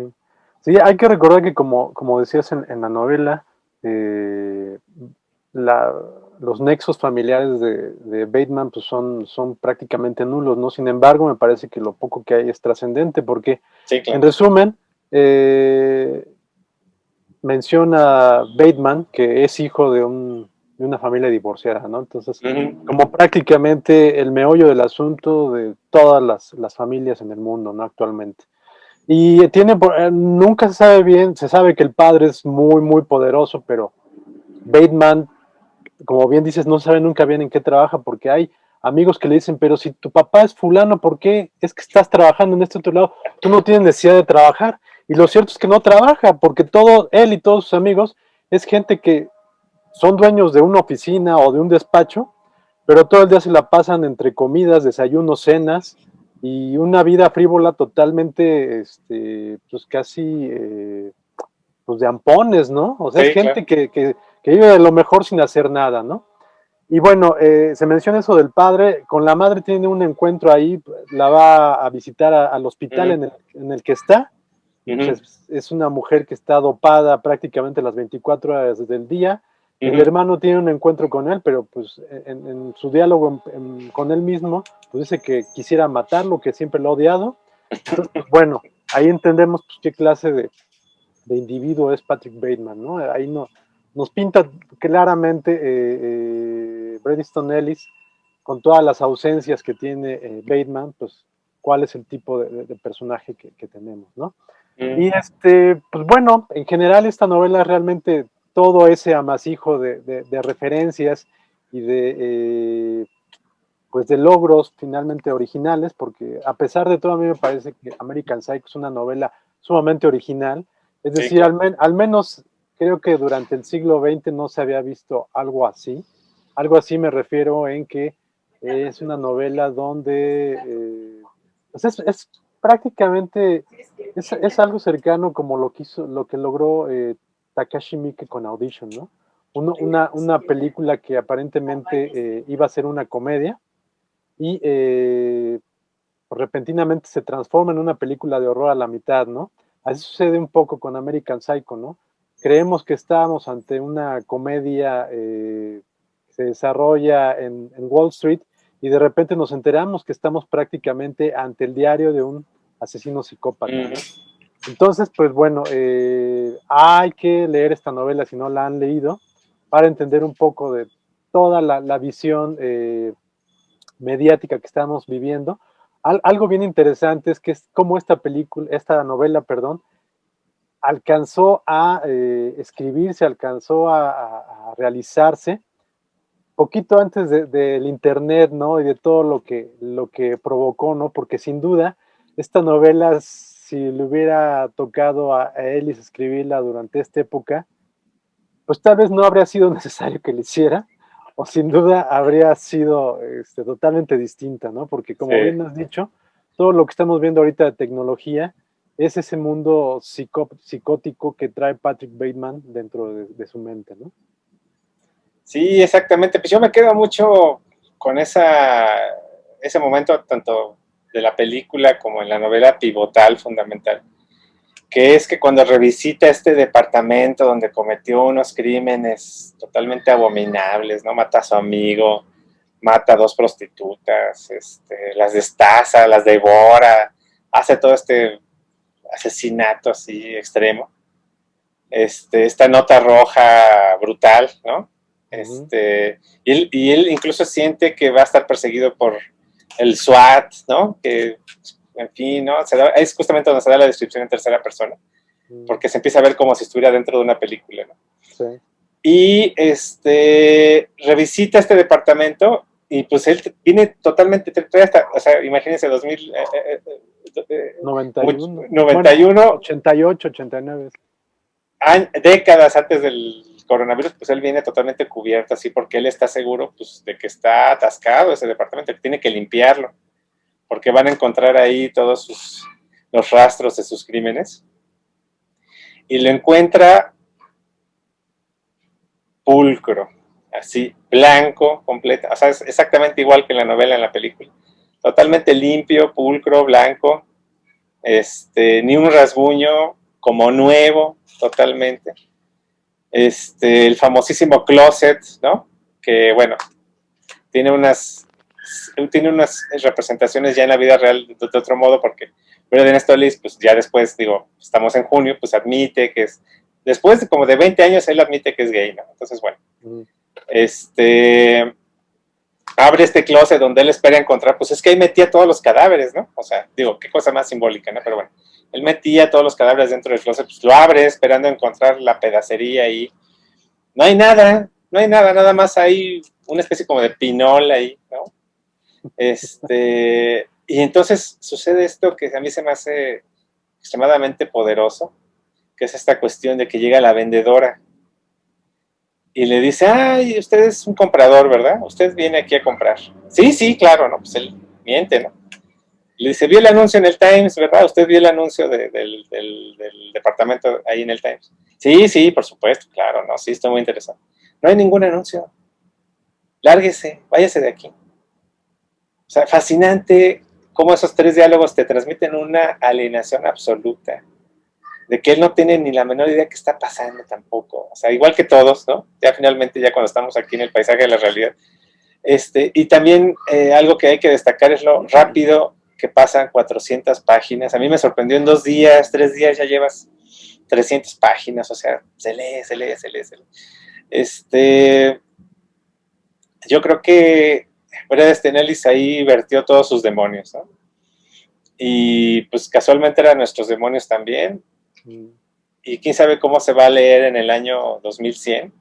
Sí, hay que recordar que como decías en la novela, la, los nexos familiares de Bateman pues son prácticamente nulos, ¿no? Sin embargo, me parece que lo poco que hay es trascendente, porque, Sí, claro. en resumen, menciona Bateman que es hijo de una familia divorciada, ¿no? Entonces, como prácticamente el meollo del asunto de todas las familias en el mundo, ¿no? Actualmente. Y nunca se sabe bien, se sabe que el padre es muy, muy poderoso, pero Bateman, como bien dices, no sabe nunca bien en qué trabaja, porque hay amigos que le dicen, pero si tu papá es fulano, ¿por qué es que estás trabajando en este otro lado? Tú no tienes necesidad de trabajar. Y lo cierto es que no trabaja, porque él y todos sus amigos es gente que son dueños de una oficina o de un despacho, pero todo el día se la pasan entre comidas, desayunos, cenas y una vida frívola totalmente, pues casi, pues de ampones, ¿no? O sea, es Sí, claro. gente que vive de lo mejor sin hacer nada, ¿no? Y bueno, se menciona eso del padre, con la madre tiene un encuentro ahí, la va a visitar al hospital en el que está, y pues es una mujer que está dopada prácticamente las 24 horas del día, El hermano tiene un encuentro con él, pero pues en su diálogo con él mismo, pues dice que quisiera matarlo, que siempre lo ha odiado. Entonces, pues bueno, ahí entendemos pues, qué clase de individuo es Patrick Bateman, ¿no? Ahí no, nos pinta claramente Bret Easton Ellis, con todas las ausencias que tiene Bateman, pues cuál es el tipo de personaje que tenemos, ¿no? Y pues bueno, en general esta novela realmente todo ese amasijo de referencias y pues de logros finalmente originales, porque a pesar de todo a mí me parece que American Psycho es una novela sumamente original, es Sí, decir, claro. al menos creo que durante el siglo XX no se había visto algo así me refiero en que es una novela donde pues es prácticamente, es algo cercano como lo que logró Takashi Miike con Audition, ¿no? Una película que aparentemente iba a ser una comedia, y repentinamente se transforma en una película de horror a la mitad, ¿no? Así sucede un poco con American Psycho, ¿no? Creemos que estábamos ante una comedia que se desarrolla en Wall Street y de repente nos enteramos que estamos prácticamente ante el diario de un asesino psicópata, ¿no? Entonces, pues bueno, hay que leer esta novela si no la han leído para entender un poco de toda la visión mediática que estamos viviendo. Algo bien interesante es que es cómo esta novela, perdón, alcanzó a escribirse, alcanzó a realizarse poquito antes del internet, ¿no? Y de todo lo que provocó, ¿no? Porque sin duda, esta novela, si le hubiera tocado a Ellis escribirla durante esta época, pues tal vez no habría sido necesario que lo hiciera, o sin duda habría sido totalmente distinta, ¿no? Porque Sí. como bien has dicho, todo lo que estamos viendo ahorita de tecnología es ese mundo psicótico que trae Patrick Bateman dentro de su mente, ¿no? Sí, exactamente. Pues yo me quedo mucho con ese momento, tanto de la película como en la novela pivotal, fundamental, que es que cuando revisita este departamento donde cometió unos crímenes totalmente abominables, ¿no? Mata a su amigo, mata a dos prostitutas, las destaza, las devora, hace todo este asesinato así extremo. Esta nota roja brutal, ¿no? Ujú. Y él incluso siente que va a estar perseguido por el SWAT, ¿no? Que, en fin, ¿no? Es justamente donde se da la descripción en tercera persona, porque se empieza a ver como si estuviera dentro de una película, ¿no? Sí. Y revisita este departamento y pues él viene totalmente, hasta, o sea, imagínense, 2000, 91, bueno, 91, 88, 89. décadas antes del coronavirus, pues él viene totalmente cubierto así porque él está seguro pues, de que está atascado ese departamento, que tiene que limpiarlo, porque van a encontrar ahí todos los rastros de sus crímenes. Y lo encuentra pulcro, así, blanco, completo, o sea, es exactamente igual que en la novela, en la película. Totalmente limpio, pulcro, blanco, ni un rasguño, como nuevo, totalmente. El famosísimo closet, ¿no? Que, bueno, tiene unas, tiene unas representaciones ya en la vida real de otro modo, porque Brendan Stollis, pues ya después, digo, estamos en junio, pues admite que es, después de como de 20 años, él admite que es gay, ¿no? Entonces, bueno, abre este closet donde él espera encontrar, pues es que ahí metía todos los cadáveres, ¿no? O sea, digo, qué cosa más simbólica, ¿no? Pero bueno, él metía todos los cadáveres dentro del closet, pues lo abre esperando encontrar la pedacería ahí. No hay nada, no hay nada, nada más hay una especie como de pinol ahí, ¿no? Y entonces sucede esto que a mí se me hace extremadamente poderoso, que es esta cuestión de que llega la vendedora y le dice, ay, usted es un comprador, ¿verdad? Usted viene aquí a comprar. Sí, sí, claro, no, pues él miente, ¿no? Le dice, vi el anuncio en el Times, ¿verdad? Usted vio el anuncio del departamento ahí en el Times. Sí, sí, por supuesto, claro, no, sí, estoy muy interesado. No hay ningún anuncio. Lárguese, váyase de aquí. O sea, fascinante cómo esos tres diálogos te transmiten una alienación absoluta. de que él no tiene ni la menor idea qué está pasando tampoco. O sea, igual que todos, ¿no? Ya finalmente, ya cuando estamos aquí en el paisaje de la realidad. Y también algo que hay que destacar es lo rápido que pasan 400 páginas. A mí me sorprendió en 2 días, 3 días ya llevas 300 páginas, o sea, se lee, se lee, se lee, se lee. Yo creo que Bret Easton Ellis ahí vertió todos sus demonios, ¿no? Y pues casualmente eran nuestros demonios también. Y quién sabe cómo se va a leer en el año 2100.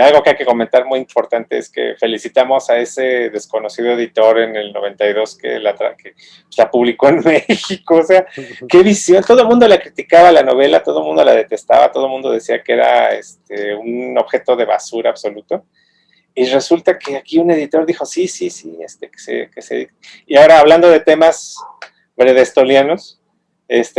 Algo que hay que comentar muy importante es que felicitamos a ese desconocido editor en el 92 que la publicó en México. O sea, qué visión. Todo el mundo la criticaba la novela, todo el mundo la detestaba, todo el mundo decía que era un objeto de basura absoluto. Y resulta que aquí un editor dijo, sí, que se. Y ahora, hablando de temas bredestolianos,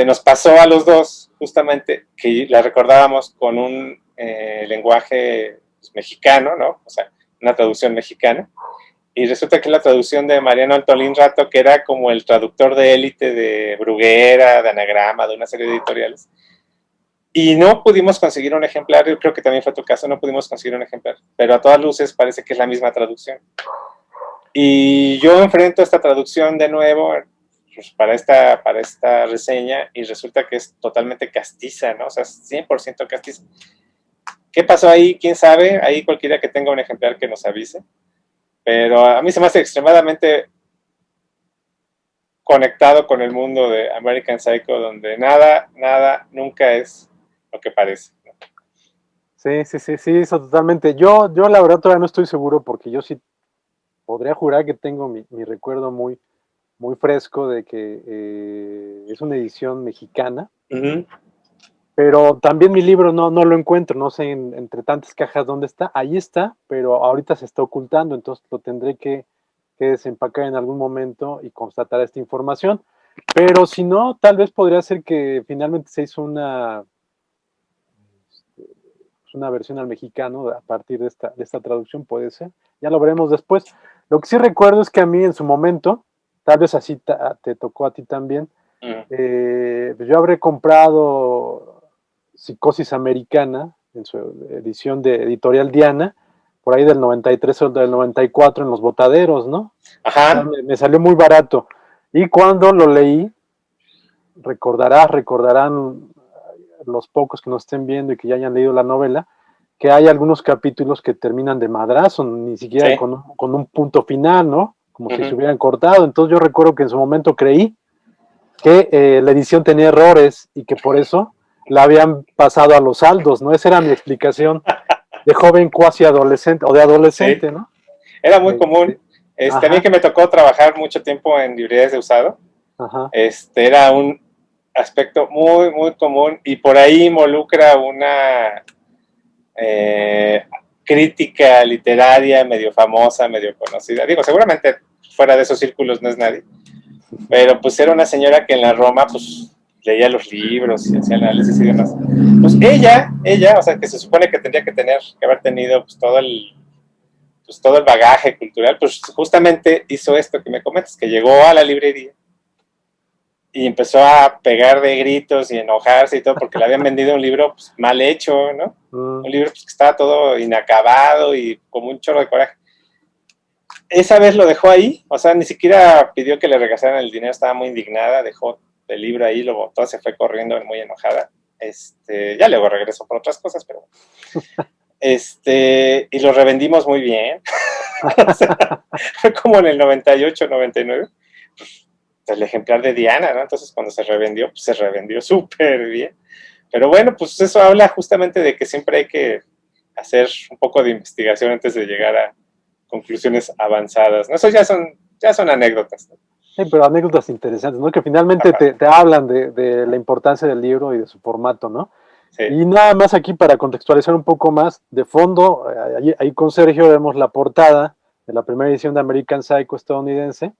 nos pasó a los dos, justamente, que la recordábamos con un lenguaje mexicano, ¿no? O sea, una traducción mexicana. Y resulta que la traducción de Mariano Antolín Rato, que era como el traductor de élite de Bruguera, de Anagrama, de una serie de editoriales, y no pudimos conseguir un ejemplar. Yo creo que también fue tu caso, no pudimos conseguir un ejemplar, pero a todas luces parece que es la misma traducción. Y yo enfrento esta traducción de nuevo pues, para esta reseña, y resulta que es totalmente castiza, ¿no? O sea, 100% castiza. ¿Qué pasó ahí? ¿Quién sabe? Ahí cualquiera que tenga un ejemplar que nos avise. Pero a mí se me hace extremadamente conectado con el mundo de American Psycho, donde nada, nunca es lo que parece. Sí, eso totalmente. Yo la verdad todavía no estoy seguro porque yo sí podría jurar que tengo mi recuerdo muy, muy fresco de que es una edición mexicana, pero también mi libro no lo encuentro, no sé entre tantas cajas dónde está. Ahí está, pero ahorita se está ocultando, entonces lo tendré que desempacar en algún momento y constatar esta información. Pero si no, tal vez podría ser que finalmente se hizo una versión al mexicano a partir de esta traducción, puede ser. Ya lo veremos después. Lo que sí recuerdo es que a mí en su momento, tal vez así te tocó a ti también, pues yo habré comprado Psicosis Americana en su edición de Editorial Diana, por ahí del 93 o del 94 en los botaderos, ¿no? Ajá. O sea, me salió muy barato. Y cuando lo leí, recordarán los pocos que nos estén viendo y que ya hayan leído la novela, que hay algunos capítulos que terminan de madrazo, ni siquiera Sí. con un punto final, ¿no? Como si se hubieran cortado. Entonces yo recuerdo que en su momento creí que la edición tenía errores y que por eso la habían pasado a los saldos, ¿no? Esa era mi explicación de joven cuasi adolescente, o de adolescente, Sí. ¿no? Era muy común. A mí que me tocó trabajar mucho tiempo en librerías de usado, Ajá. Era un aspecto muy, muy común, y por ahí involucra una crítica literaria medio famosa, medio conocida. Digo, seguramente fuera de esos círculos no es nadie, pero pues era una señora que en la Roma pues leía los libros y hacía análisis y demás. Pues ella, o sea, que se supone que tendría que haber tenido pues todo el bagaje cultural, pues justamente hizo esto que me comentas, que llegó a la librería y empezó a pegar de gritos y enojarse y todo porque le habían vendido un libro pues, mal hecho, ¿no? Un libro pues, que estaba todo inacabado y como un chorro de coraje. Esa vez lo dejó ahí, o sea, ni siquiera pidió que le regresaran el dinero, estaba muy indignada, dejó el libro ahí, lo botó, se fue corriendo muy enojada. Ya luego regresó por otras cosas, pero y lo revendimos muy bien. O sea, fue como en el 98, 99, el ejemplar de Diana, ¿no? Entonces cuando se revendió, pues se revendió súper bien. Pero bueno, pues eso habla justamente de que siempre hay que hacer un poco de investigación antes de llegar a conclusiones avanzadas, ¿no? Eso ya son anécdotas, ¿no? Sí, pero anécdotas interesantes, ¿no? Que finalmente te hablan de la importancia del libro y de su formato, ¿no? Sí. Y nada más aquí para contextualizar un poco más, de fondo, ahí con Sergio vemos la portada de la primera edición de American Psycho estadounidense.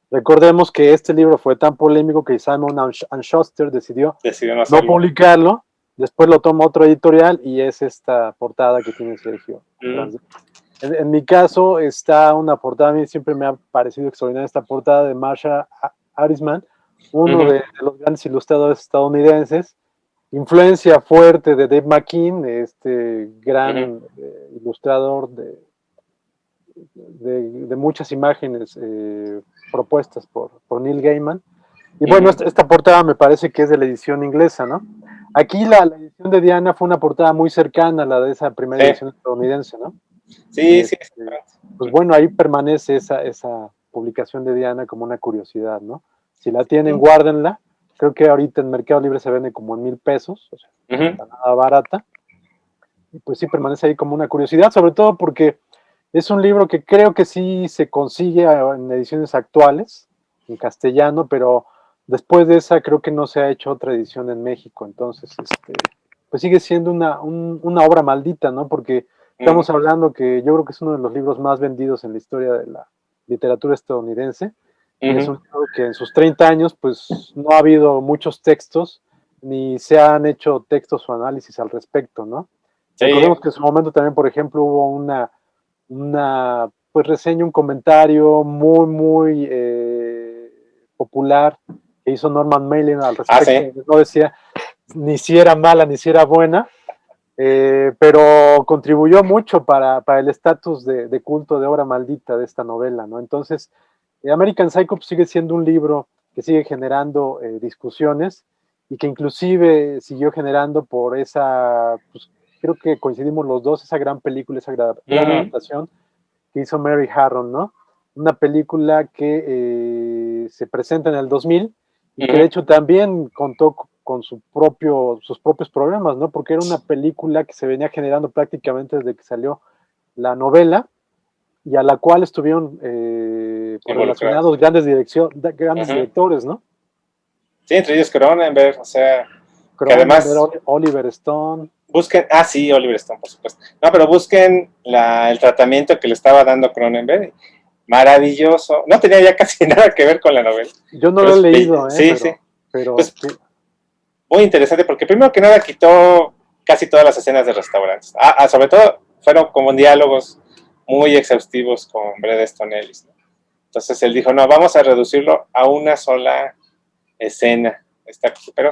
Recordemos que este libro fue tan polémico que Simon & Schuster decidió no publicarlo, después lo toma otro editorial y es esta portada que tiene Sergio. En mi caso está una portada, a mí siempre me ha parecido extraordinaria esta portada de Marsha Arisman, uno Ujú, de los grandes ilustradores estadounidenses, influencia fuerte de Dave McKean, este ujú, gran ilustrador de muchas imágenes propuestas por Neil Gaiman. Y bueno, ujú, esta portada me parece que es de la edición inglesa, ¿no? Aquí la edición de Diana fue una portada muy cercana a la de esa primera sí, edición estadounidense, ¿no? Y sí, sí, exactamente. pues bueno, ahí permanece esa publicación de Diana como una curiosidad, ¿no? Si la tienen, Ujú, guárdenla. Creo que ahorita en Mercado Libre se vende como en 1,000 pesos, o sea, no ujú, está nada barata. Y pues sí, permanece ahí como una curiosidad, sobre todo porque es un libro que creo que sí se consigue en ediciones actuales, en castellano, pero después de esa creo que no se ha hecho otra edición en México. Entonces, pues sigue siendo una obra maldita, ¿no? Porque ujú, estamos hablando que yo creo que es uno de los libros más vendidos en la historia de la literatura estadounidense. Y es ujú. un libro que en sus 30 años, pues no ha habido muchos textos, ni se han hecho textos o análisis al respecto, ¿no? Sí, Recordemos que en su momento también, por ejemplo, hubo pues reseña, un comentario muy popular que hizo Norman Mailer al ah, respecto, sí. donde no decía ni si era mala ni si era buena, pero contribuyó mucho para el estatus de culto de obra maldita de esta novela, ¿no? Entonces, American Psycho pues, sigue siendo un libro que sigue generando discusiones y que inclusive siguió generando por esa, pues creo que coincidimos los dos, esa gran película, esa gran Ujú, adaptación que hizo Mary Harron, ¿no? Una película que se presenta en el 2000 y que de ujú. hecho también contó con sus propios problemas, ¿no? Porque era una película que se venía generando prácticamente desde que salió la novela y a la cual estuvieron pues Involucrados. relacionados grandes Ujú. directores, ¿no? Sí, entre ellos Cronenberg, o sea, que además Cronenberg, Oliver Stone. busquen, ah, sí, Oliver Stone, por supuesto. No, pero busquen el tratamiento que le estaba dando Cronenberg. Maravilloso. No tenía ya casi nada que ver con la novela. Yo no Pero lo he es, leído, sí, sí. pero Pues sí. muy interesante porque primero que nada quitó casi todas las escenas de restaurantes. Sobre todo fueron como diálogos muy exhaustivos con Bret Easton Ellis, ¿no? Entonces él dijo, no, vamos a reducirlo a una sola escena. Pero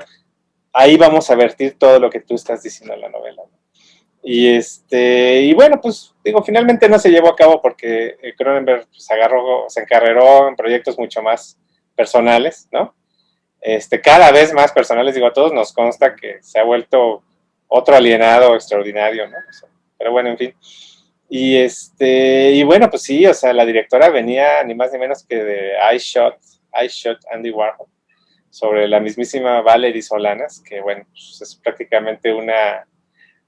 ahí vamos a vertir todo lo que tú estás diciendo en la novela, ¿no? Y bueno, pues digo, finalmente no se llevó a cabo porque Cronenberg pues, se encarreró en proyectos mucho más personales, ¿no? Cada vez más personales, digo, a todos nos consta que se ha vuelto otro alienado extraordinario, ¿no? O sea, pero bueno, en fin. Y bueno, pues sí, o sea, la directora venía ni más ni menos que de I Shot Andy Warhol, sobre la mismísima Valerie Solanas, que bueno, pues es prácticamente una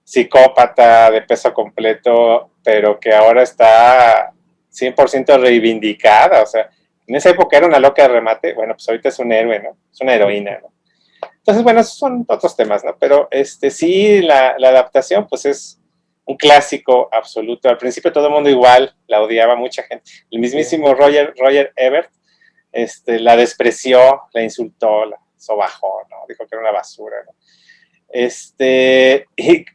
psicópata de peso completo, pero que ahora está 100% reivindicada, o sea, en esa época era una loca de remate, bueno, pues ahorita es un héroe, ¿no? Es una heroína, ¿no? Entonces, bueno, esos son otros temas, ¿no? Pero sí, la adaptación, pues es un clásico absoluto. Al principio todo el mundo igual la odiaba, mucha gente. El Sí. mismísimo Roger Ebert la despreció, la insultó, la sobajó, ¿no? Dijo que era una basura, ¿no?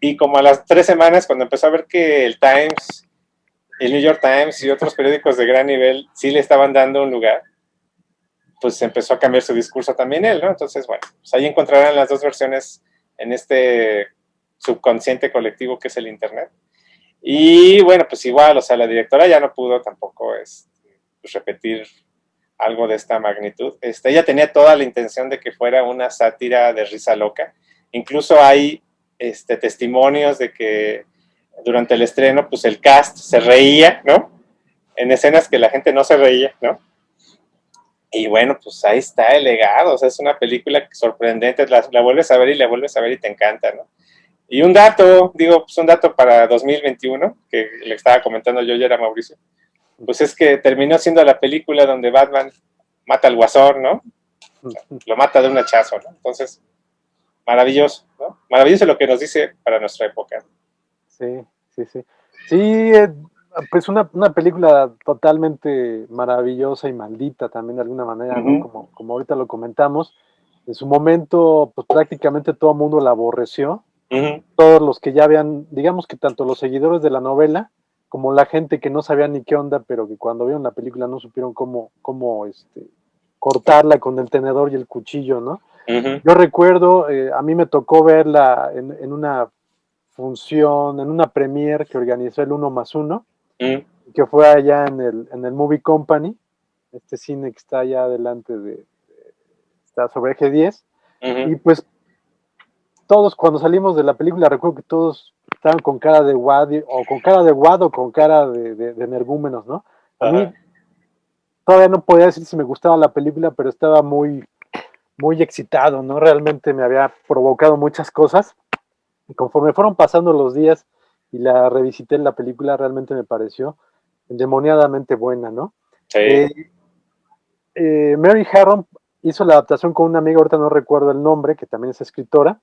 Y como a las 3 semanas, cuando empezó a ver que el New York Times y otros periódicos de gran nivel sí le estaban dando un lugar, pues empezó a cambiar su discurso también él, ¿no? Entonces, bueno, pues ahí encontrarán las dos versiones en este subconsciente colectivo que es el Internet. Y bueno, pues igual, o sea, la directora ya no pudo tampoco pues, repetir algo de esta magnitud. Ella tenía toda la intención de que fuera una sátira de risa loca. Incluso hay testimonios de que durante el estreno, pues el cast se reía, ¿no? En escenas que la gente no se reía, ¿no? Y bueno, pues ahí está el legado, o sea, es una película sorprendente, la vuelves a ver y la vuelves a ver y te encanta, ¿no? Y un dato, digo, pues un dato para 2021, que le estaba comentando yo ayer a Mauricio, pues es que terminó siendo la película donde Batman mata al Guasón, ¿no? Lo mata de un hachazo, ¿no? Entonces, maravilloso, ¿no? Maravilloso lo que nos dice para nuestra época. Sí, sí, sí. Sí, pues una película totalmente maravillosa y maldita también de alguna manera, ¿no? Uh-huh. Como ahorita lo comentamos. En su momento, pues prácticamente todo el mundo la aborreció. Uh-huh. Todos los que ya habían, digamos que tanto los seguidores de la novela como la gente que no sabía ni qué onda, pero que cuando vieron la película no supieron cómo cortarla con el tenedor y el cuchillo, ¿no? Ujú. Yo recuerdo, a mí me tocó verla en una función, en una premiere que organizó el Uno más Uno, Mm. que fue allá en el Movie Company, este cine que está allá adelante está sobre Eje 10, Ujú. y pues todos cuando salimos de la película, recuerdo que todos estaban con cara de guad, o con cara de guad, o con cara de energúmenos, ¿no? A Ajá. mí todavía no podía decir si me gustaba la película, pero estaba muy, muy excitado, ¿no? Realmente me había provocado muchas cosas. Y conforme fueron pasando los días y la revisité la película, realmente me pareció endemoniadamente buena, ¿no? Sí. Eh, Mary Harron hizo la adaptación con una amiga, ahorita no recuerdo el nombre, que también es escritora,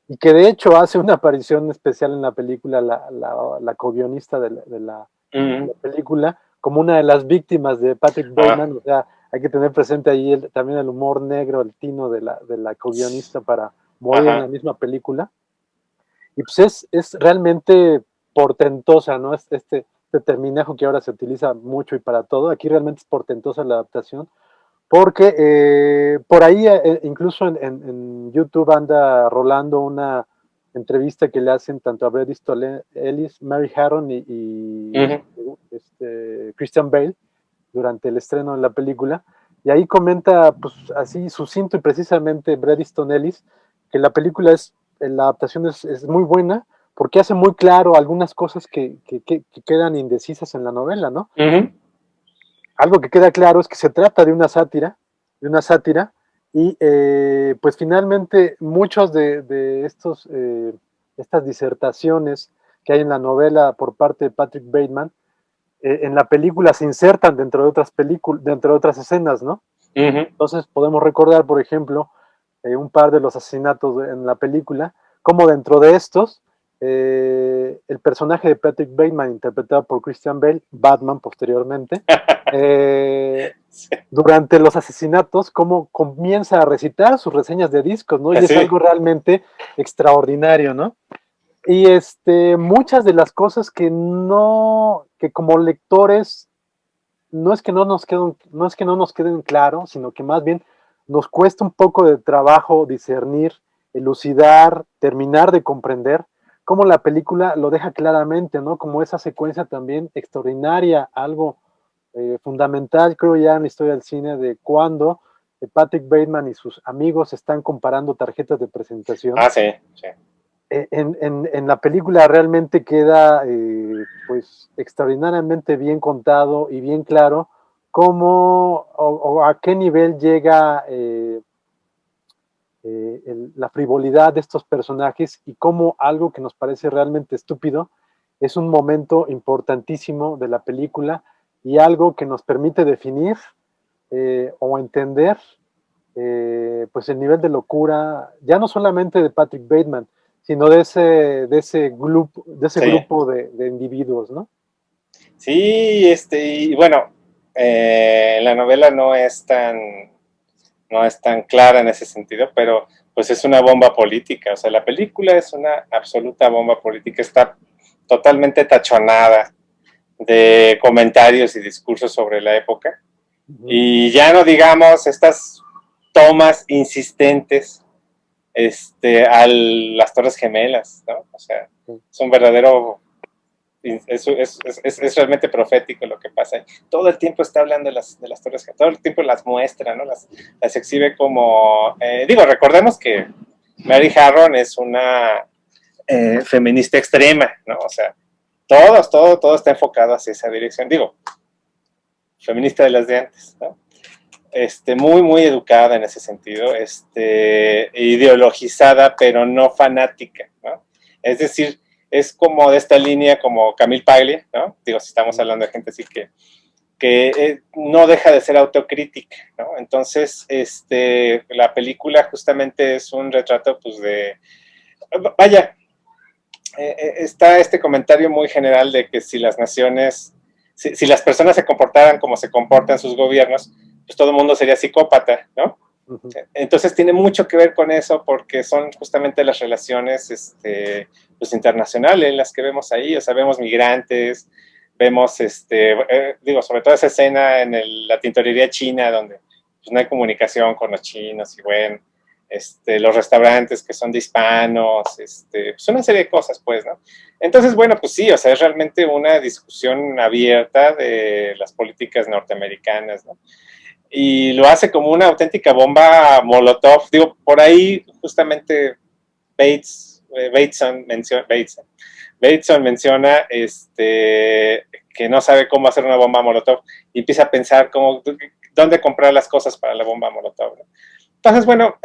y que de hecho hace una aparición especial en la película, la co-guionista de Ujú. la película, como una de las víctimas de Patrick Ah, Bateman. O sea, hay que tener presente ahí también el humor negro, el tino de la co-guionista para morir en la ajá. misma película. Y pues es realmente portentosa, ¿no? Este terminajo que ahora se utiliza mucho y para todo, aquí realmente es portentosa la adaptación, porque por ahí incluso en YouTube anda rolando una entrevista que le hacen tanto a Bret Easton Ellis, Mary Harron Ujú. Christian Bale durante el estreno de la película, y ahí comenta, pues así sucinto y precisamente Bret Easton Ellis, que la adaptación es muy buena, porque hace muy claro algunas cosas que quedan indecisas en la novela, ¿no? Ujú. Algo que queda claro es que se trata de una sátira, y pues finalmente muchos de estas disertaciones que hay en la novela por parte de Patrick Bateman, en la película se insertan dentro de otras películas, dentro de otras escenas, ¿no? Ujú. Entonces podemos recordar, por ejemplo, un par de los asesinatos en la película, como dentro de estos, el personaje de Patrick Bateman, interpretado por Christian Bale, Batman posteriormente, eh, Sí. durante los asesinatos, cómo comienza a recitar sus reseñas de discos, ¿no? Y es Sí. algo realmente extraordinario, ¿no? Y muchas de las cosas que como lectores no es que no nos queden claros, sino que más bien nos cuesta un poco de trabajo discernir, elucidar, terminar de comprender, cómo la película lo deja claramente, ¿no? Como esa secuencia también extraordinaria, algo fundamental, creo ya en la historia del cine, de cuando Patrick Bateman y sus amigos están comparando tarjetas de presentación. Ah, sí, sí. En la película realmente queda pues extraordinariamente bien contado y bien claro cómo o a qué nivel llega la frivolidad de estos personajes, y cómo algo que nos parece realmente estúpido es un momento importantísimo de la película, y algo que nos permite definir o entender pues el nivel de locura, ya no solamente de Patrick Bateman, sino de ese Sí. grupo de individuos, ¿no? Sí, y bueno, la novela no es tan clara en ese sentido, pero pues es una bomba política. O sea, la película es una absoluta bomba política, está totalmente tachonada de comentarios y discursos sobre la época. Ujú. Y ya no digamos estas tomas insistentes a las Torres Gemelas, ¿no? O sea, Sí. es un verdadero, es realmente profético lo que pasa. Todo el tiempo está hablando de las Torres Gemelas, todo el tiempo las muestra, ¿no? Las exhibe como, digo, recordemos que Mary Harron es una feminista extrema, ¿no? O sea, todo está enfocado hacia esa dirección. Digo, feminista de las de antes, ¿no? Muy, muy educada en ese sentido, ideologizada, pero no fanática, ¿no? Es decir, es como de esta línea como Camille Paglia, ¿no? Digo, si estamos hablando de gente así que no deja de ser autocrítica, ¿no? Entonces, la película justamente es un retrato, pues, vaya, está este comentario muy general de que si las naciones, si las personas se comportaran como se comportan sus gobiernos, pues todo el mundo sería psicópata, ¿no? Ujú. Entonces tiene mucho que ver con eso porque son justamente las relaciones pues internacionales las que vemos ahí. O sea, vemos migrantes, vemos, digo, sobre todo esa escena en la tintorería china donde pues no hay comunicación con los chinos y bueno, los restaurantes que son de hispanos, pues una serie de cosas, pues, ¿no? Entonces, bueno, pues sí, o sea, es realmente una discusión abierta de las políticas norteamericanas, ¿no? Y lo hace como una auténtica bomba Molotov. Digo, por ahí justamente Bateson menciona que no sabe cómo hacer una bomba Molotov y empieza a pensar dónde comprar las cosas para la bomba Molotov, ¿no? Entonces, bueno,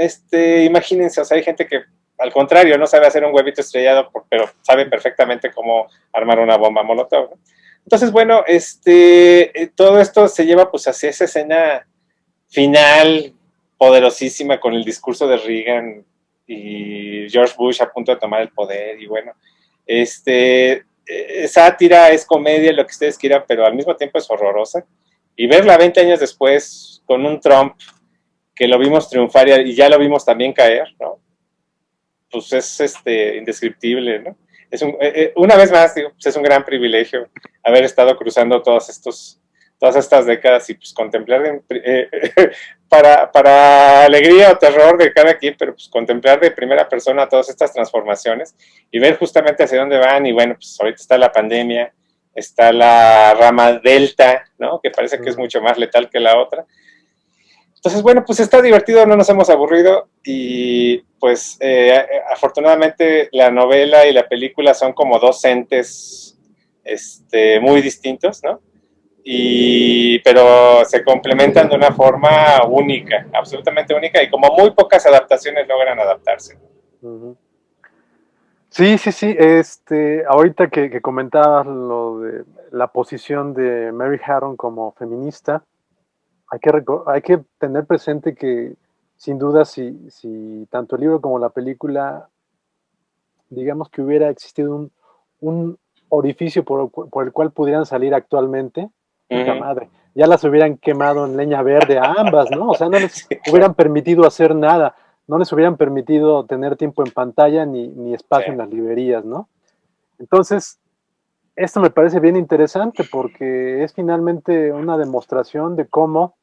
imagínense, o sea, hay gente que al contrario no sabe hacer un huevito estrellado, pero sabe perfectamente cómo armar una bomba Molotov, ¿no? Entonces, bueno, todo esto se lleva pues hacia esa escena final poderosísima con el discurso de Reagan y George Bush a punto de tomar el poder y bueno, sátira, es comedia, lo que ustedes quieran, pero al mismo tiempo es horrorosa. Y verla 20 años después con un Trump que lo vimos triunfar y ya lo vimos también caer, ¿no? Pues es indescriptible, ¿no? Una vez más, digo, pues es un gran privilegio haber estado cruzando todas estas décadas y pues contemplar para alegría o terror de cada quien, pero pues contemplar de primera persona todas estas transformaciones y ver justamente hacia dónde van. Y bueno, pues ahorita está la pandemia, está la rama delta, ¿no? Que parece que es mucho más letal que la otra. Entonces, bueno, pues está divertido, no nos hemos aburrido y pues afortunadamente la novela y la película son como dos entes muy distintos, ¿no? Pero se complementan de una forma única, absolutamente única, y como muy pocas adaptaciones logran adaptarse. Sí, sí, sí. Ahorita que comentabas lo de la posición de Mary Harron como feminista, hay que tener presente que, sin duda, si tanto el libro como la película, digamos que hubiera existido un orificio por el cual pudieran salir actualmente, puta madre, ya las hubieran quemado en leña verde a ambas, ¿no? O sea, no les hubieran permitido hacer nada, no les hubieran permitido tener tiempo en pantalla ni espacio en las librerías, ¿no? Entonces, esto me parece bien interesante porque es finalmente una demostración de cómo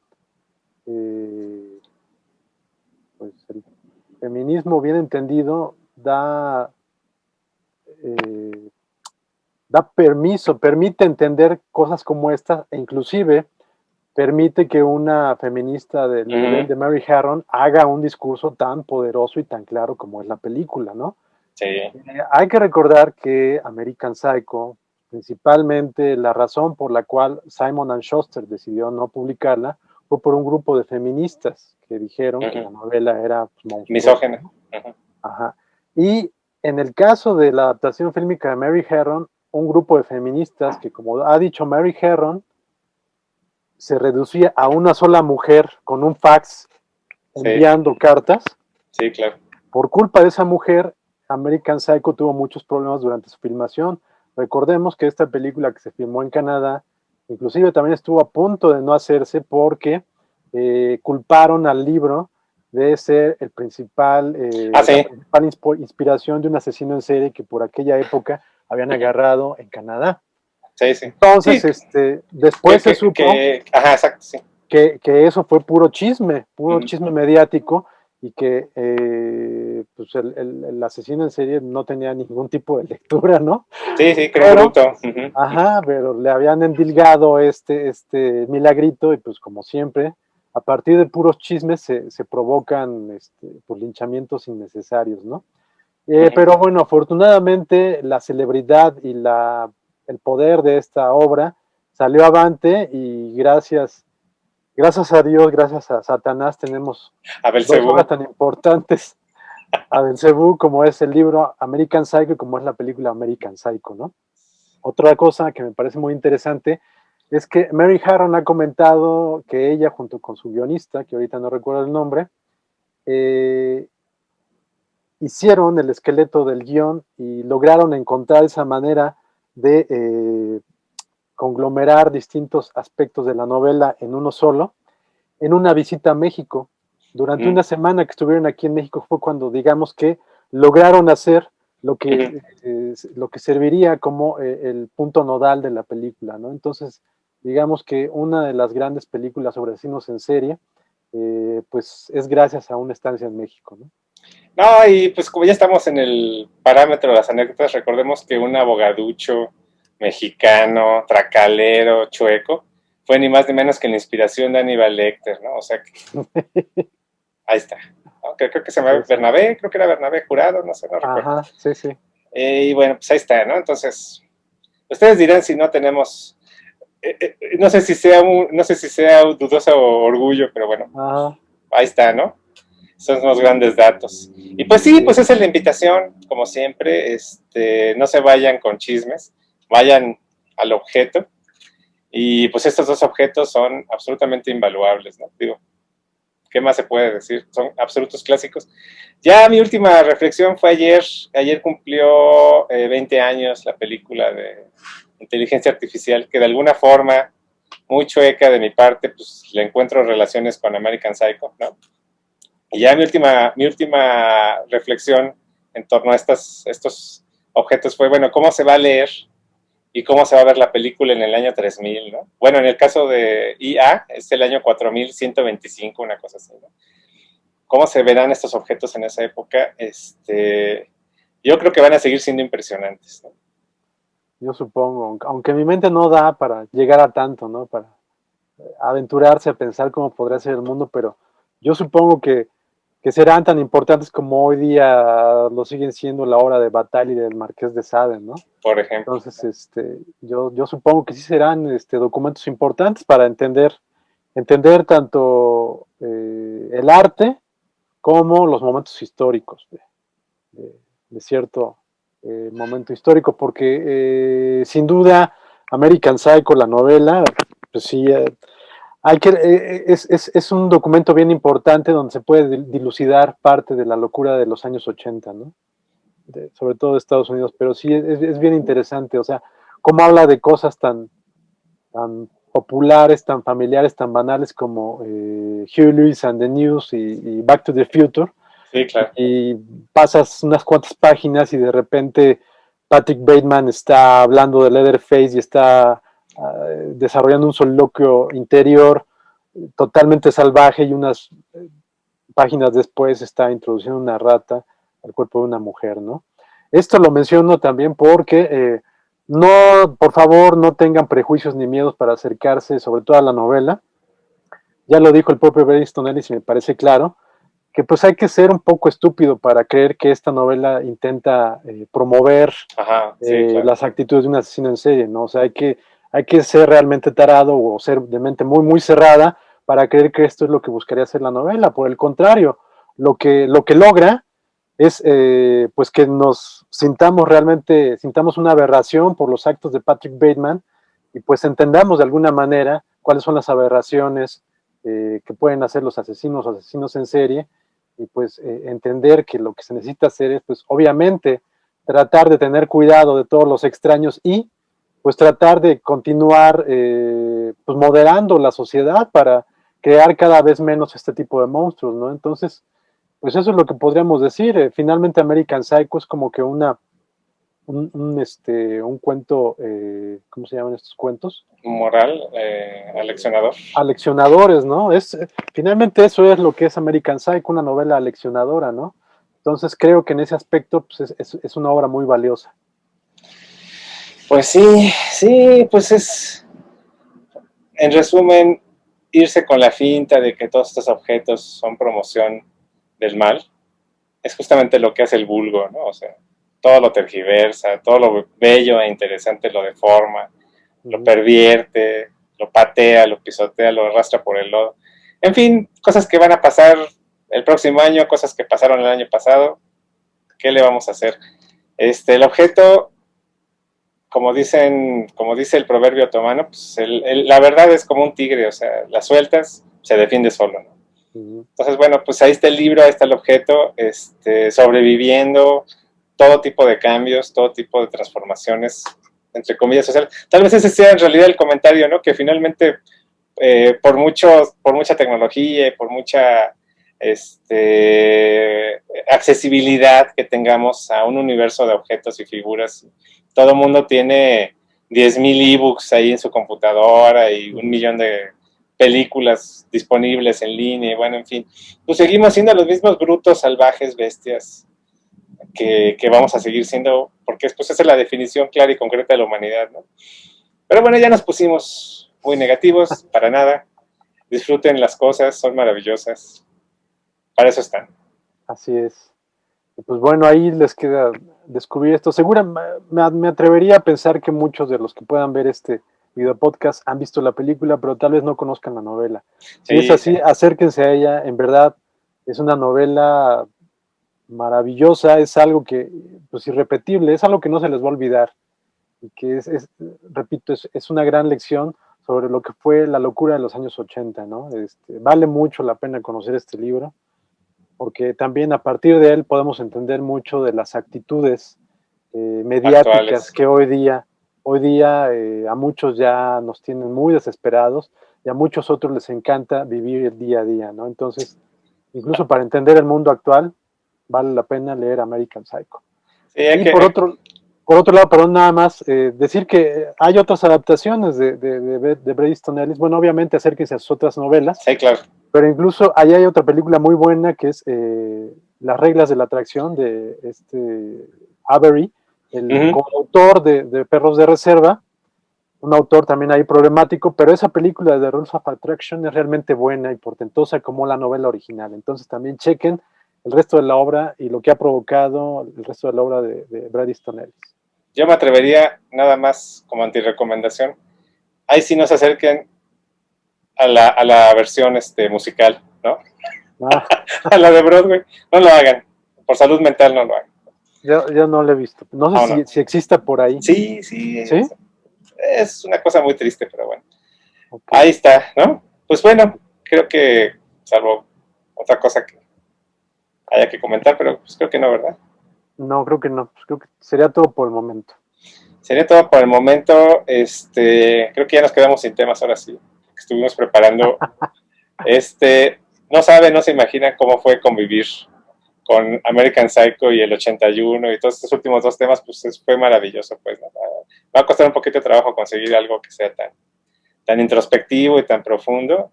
pues el feminismo bien entendido eh, da permiso, permite entender cosas como estas e inclusive permite que una feminista del nivel de Mary Harron haga un discurso tan poderoso y tan claro como es la película, ¿no? Sí. Hay que recordar que American Psycho, principalmente la razón por la cual Simon & Schuster decidió no publicarla, fue por un grupo de feministas que dijeron que la novela era pues, misógina. ¿no? Ajá. Y en el caso de la adaptación fílmica de Mary Harron, un grupo de feministas que, como ha dicho Mary Harron, se reducía a una sola mujer con un fax enviando cartas. Sí, claro. Por culpa de esa mujer, American Psycho tuvo muchos problemas durante su filmación. Recordemos que esta película que se filmó en Canadá, inclusive también estuvo a punto de no hacerse porque culparon al libro de ser la principal inspiración de un asesino en serie que por aquella época habían agarrado en Canadá. Sí, sí. Entonces, sí. después se supo ajá, exacto, sí. que eso fue puro chisme mediático y que pues el asesino en serie no tenía ningún tipo de lectura, ¿no? Sí, sí, creo bruto. Ajá, pero le habían endilgado este milagrito y pues como siempre, a partir de puros chismes se provocan pues, linchamientos innecesarios, ¿no? Pero bueno, afortunadamente la celebridad y el poder de esta obra salió avante y gracias a Dios, gracias a Satanás, tenemos dos obras tan importantes a Belcebú como es el libro American Psycho y como es la película American Psycho, ¿no? Otra cosa que me parece muy interesante es que Mary Harron ha comentado que ella, junto con su guionista, que ahorita no recuerdo el nombre, hicieron el esqueleto del guión y lograron encontrar esa manera de conglomerar distintos aspectos de la novela en uno solo, en una visita a México. Durante una semana que estuvieron aquí en México fue cuando, digamos que lograron hacer lo que serviría como el punto nodal de la película, ¿no? Entonces, digamos que una de las grandes películas sobre asesinos en serie pues es gracias a una estancia en México, ¿no? No, y pues como ya estamos en el parámetro de las anécdotas, recordemos que un abogaducho mexicano, tracalero, chueco, fue ni más ni menos que la inspiración de Aníbal Lecter, ¿no? O sea, que ahí está. ¿No? Creo que se llama Sí, sí. Bernabé, creo que era Bernabé Jurado, no sé, no recuerdo. Ajá, sí, sí. Y bueno, pues ahí está, ¿no? Entonces, ustedes dirán si no tenemos, no sé si sea no sé si sea dudoso orgullo, pero bueno, Ajá, ahí está, ¿no? Son los grandes datos. Y pues sí, sí. pues esa es la invitación, como siempre, no se vayan con chismes, vayan al objeto. Y pues estos dos objetos son absolutamente invaluables, ¿no? Digo, ¿qué más se puede decir? Son absolutos clásicos. Ya mi última reflexión fue ayer cumplió 20 años la película de inteligencia artificial, que de alguna forma, muy chueca de mi parte, pues le encuentro relaciones con American Psycho, ¿no? Y ya mi última reflexión en torno a estos objetos fue, bueno, ¿cómo se va a leer y cómo se va a ver la película en el año 3000, ¿no? Bueno, en el caso de IA es el año 4125, una cosa así, ¿no? ¿Cómo se verán estos objetos en esa época? Yo creo que van a seguir siendo impresionantes, ¿no? Yo supongo, aunque mi mente no da para llegar a tanto, ¿no? Para aventurarse a pensar cómo podría ser el mundo, pero yo supongo que serán tan importantes como hoy día lo siguen siendo la obra de Bataille y del Marqués de Sade, ¿no? Por ejemplo, Entonces, yo supongo que sí serán documentos importantes para entender tanto el arte como los momentos históricos de cierto momento histórico, porque sin duda American Psycho, la novela, pues sí, es un documento bien importante donde se puede dilucidar parte de la locura de los años 80, ¿no? Sobre todo de Estados Unidos, pero sí es bien interesante, o sea, cómo habla de cosas tan populares, tan familiares, tan banales como Huey Lewis and the News y Back to the Future, sí, claro. y pasas unas cuantas páginas y de repente Patrick Bateman está hablando de Leatherface y está desarrollando un soliloquio interior totalmente salvaje y unas páginas después está introduciendo una rata al cuerpo de una mujer, ¿no? Esto lo menciono también porque no, por favor, no tengan prejuicios ni miedos para acercarse, sobre todo a la novela. Ya lo dijo el propio Bret Easton Ellis y me parece claro, que pues hay que ser un poco estúpido para creer que esta novela intenta promover Ajá, sí, claro. las actitudes de un asesino en serie, ¿no? O sea, hay que ser realmente tarado o ser de mente muy, muy cerrada para creer que esto es lo que buscaría hacer la novela. Por el contrario, lo que logra es pues que nos sintamos realmente, sintamos una aberración por los actos de Patrick Bateman y pues entendamos de alguna manera cuáles son las aberraciones que pueden hacer los asesinos en serie y pues entender que lo que se necesita hacer es pues obviamente tratar de tener cuidado de todos los extraños y pues tratar de continuar pues moderando la sociedad para crear cada vez menos este tipo de monstruos, ¿no? Entonces, pues eso es lo que podríamos decir. Finalmente American Psycho es como que un cuento, ¿cómo se llaman estos cuentos? Moral, aleccionador. Aleccionadores, ¿no? Finalmente eso es lo que es American Psycho, una novela aleccionadora, ¿no? Entonces creo que en ese aspecto pues, es una obra muy valiosa. Pues sí, sí, pues en resumen, irse con la finta de que todos estos objetos son promoción del mal, es justamente lo que hace el vulgo, ¿no? O sea, todo lo tergiversa, todo lo bello e interesante lo deforma, lo pervierte, lo patea, lo pisotea, lo arrastra por el lodo. En fin, cosas que van a pasar el próximo año, cosas que pasaron el año pasado. ¿Qué le vamos a hacer? El objeto, como dice el proverbio otomano, pues la verdad es como un tigre, o sea, la sueltas, se defiende solo, ¿no? Entonces, bueno, pues ahí está el libro, ahí está el objeto, sobreviviendo, todo tipo de cambios, todo tipo de transformaciones, entre comillas, sociales. Tal vez ese sea en realidad el comentario, ¿no? Que finalmente, por mucha tecnología y por mucha accesibilidad que tengamos a un universo de objetos y figuras, todo el mundo tiene 10,000 ebooks ahí en su computadora y un millón películas disponibles en línea, y bueno, en fin, pues seguimos siendo los mismos brutos, salvajes, bestias que vamos a seguir siendo, porque pues, esa es la definición clara y concreta de la humanidad, ¿no? Pero bueno, ya nos pusimos muy negativos, para nada. Disfruten las cosas, son maravillosas. Para eso están. Así es. Y pues bueno, ahí les queda descubrir esto. Me atrevería a pensar que muchos de los que puedan ver este video podcast han visto la película, pero tal vez no conozcan la novela. Si es Sí, sí. así, acérquense a ella. En verdad, es una novela maravillosa, es algo que, pues irrepetible, es algo que no se les va a olvidar. Y que repito, es una gran lección sobre lo que fue la locura de los años 80, ¿no? Vale mucho la pena conocer este libro, porque también a partir de él podemos entender mucho de las actitudes mediáticas Actuales. que hoy día a muchos ya nos tienen muy desesperados y a muchos otros les encanta vivir el día a día, ¿no? Entonces, incluso para entender el mundo actual, vale la pena leer American Psycho. Sí, hay Y que, por otro lado, perdón, nada más, decir que hay otras adaptaciones de Bret Easton Ellis. Bueno, obviamente acérquense a sus otras novelas, sí, claro. pero incluso ahí hay otra película muy buena que es Las reglas de la atracción de Avery, el Uh-huh. coautor de Perros de Reserva, un autor también ahí problemático, pero esa película de Rules of Attraction es realmente buena y portentosa como la novela original. Entonces también chequen el resto de la obra y lo que ha provocado el resto de la obra de Bret Easton Ellis. Yo me atrevería, nada más como antirecomendación, ahí sí no se acerquen a la versión musical, ¿no? Ah, A la de Broadway. No lo hagan. Por salud mental no lo hagan. yo no lo he visto. No sé No, no. si exista por ahí. Sí, sí. ¿Sí? Es una cosa muy triste, pero bueno. Ok. Ahí está, ¿no? Pues bueno, creo que, salvo otra cosa que haya que comentar, pero pues creo que no, ¿verdad? No, creo que no. Pues creo que sería todo por el momento. Sería todo por el momento. Creo que ya nos quedamos sin temas ahora sí. Estuvimos preparando. No sabe, no se imagina cómo fue convivir con American Psycho y el 81 y todos estos últimos dos temas, pues fue maravilloso, pues, ¿no? Va a costar un poquito de trabajo conseguir algo que sea tan introspectivo y tan profundo.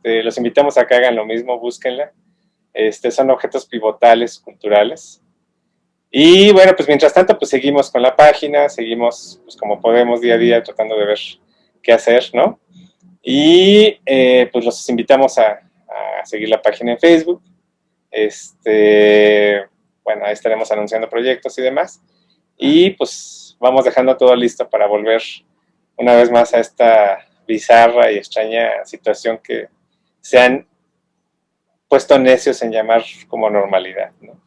Los invitamos a que hagan lo mismo, búsquenla. Son objetos pivotales, culturales. Y bueno, pues mientras tanto, pues seguimos con la página, seguimos pues como podemos día a día tratando de ver qué hacer, ¿no? Y pues los invitamos a seguir la página en Facebook. Bueno, ahí estaremos anunciando proyectos y demás. Y pues vamos dejando todo listo para volver una vez más a esta bizarra y extraña situación que se han puesto necios en llamar como normalidad, ¿no?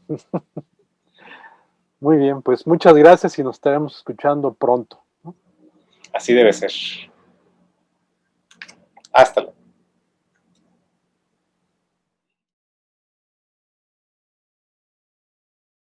Muy bien, pues muchas gracias y nos estaremos escuchando pronto, ¿no? Así debe ser. Hasta luego.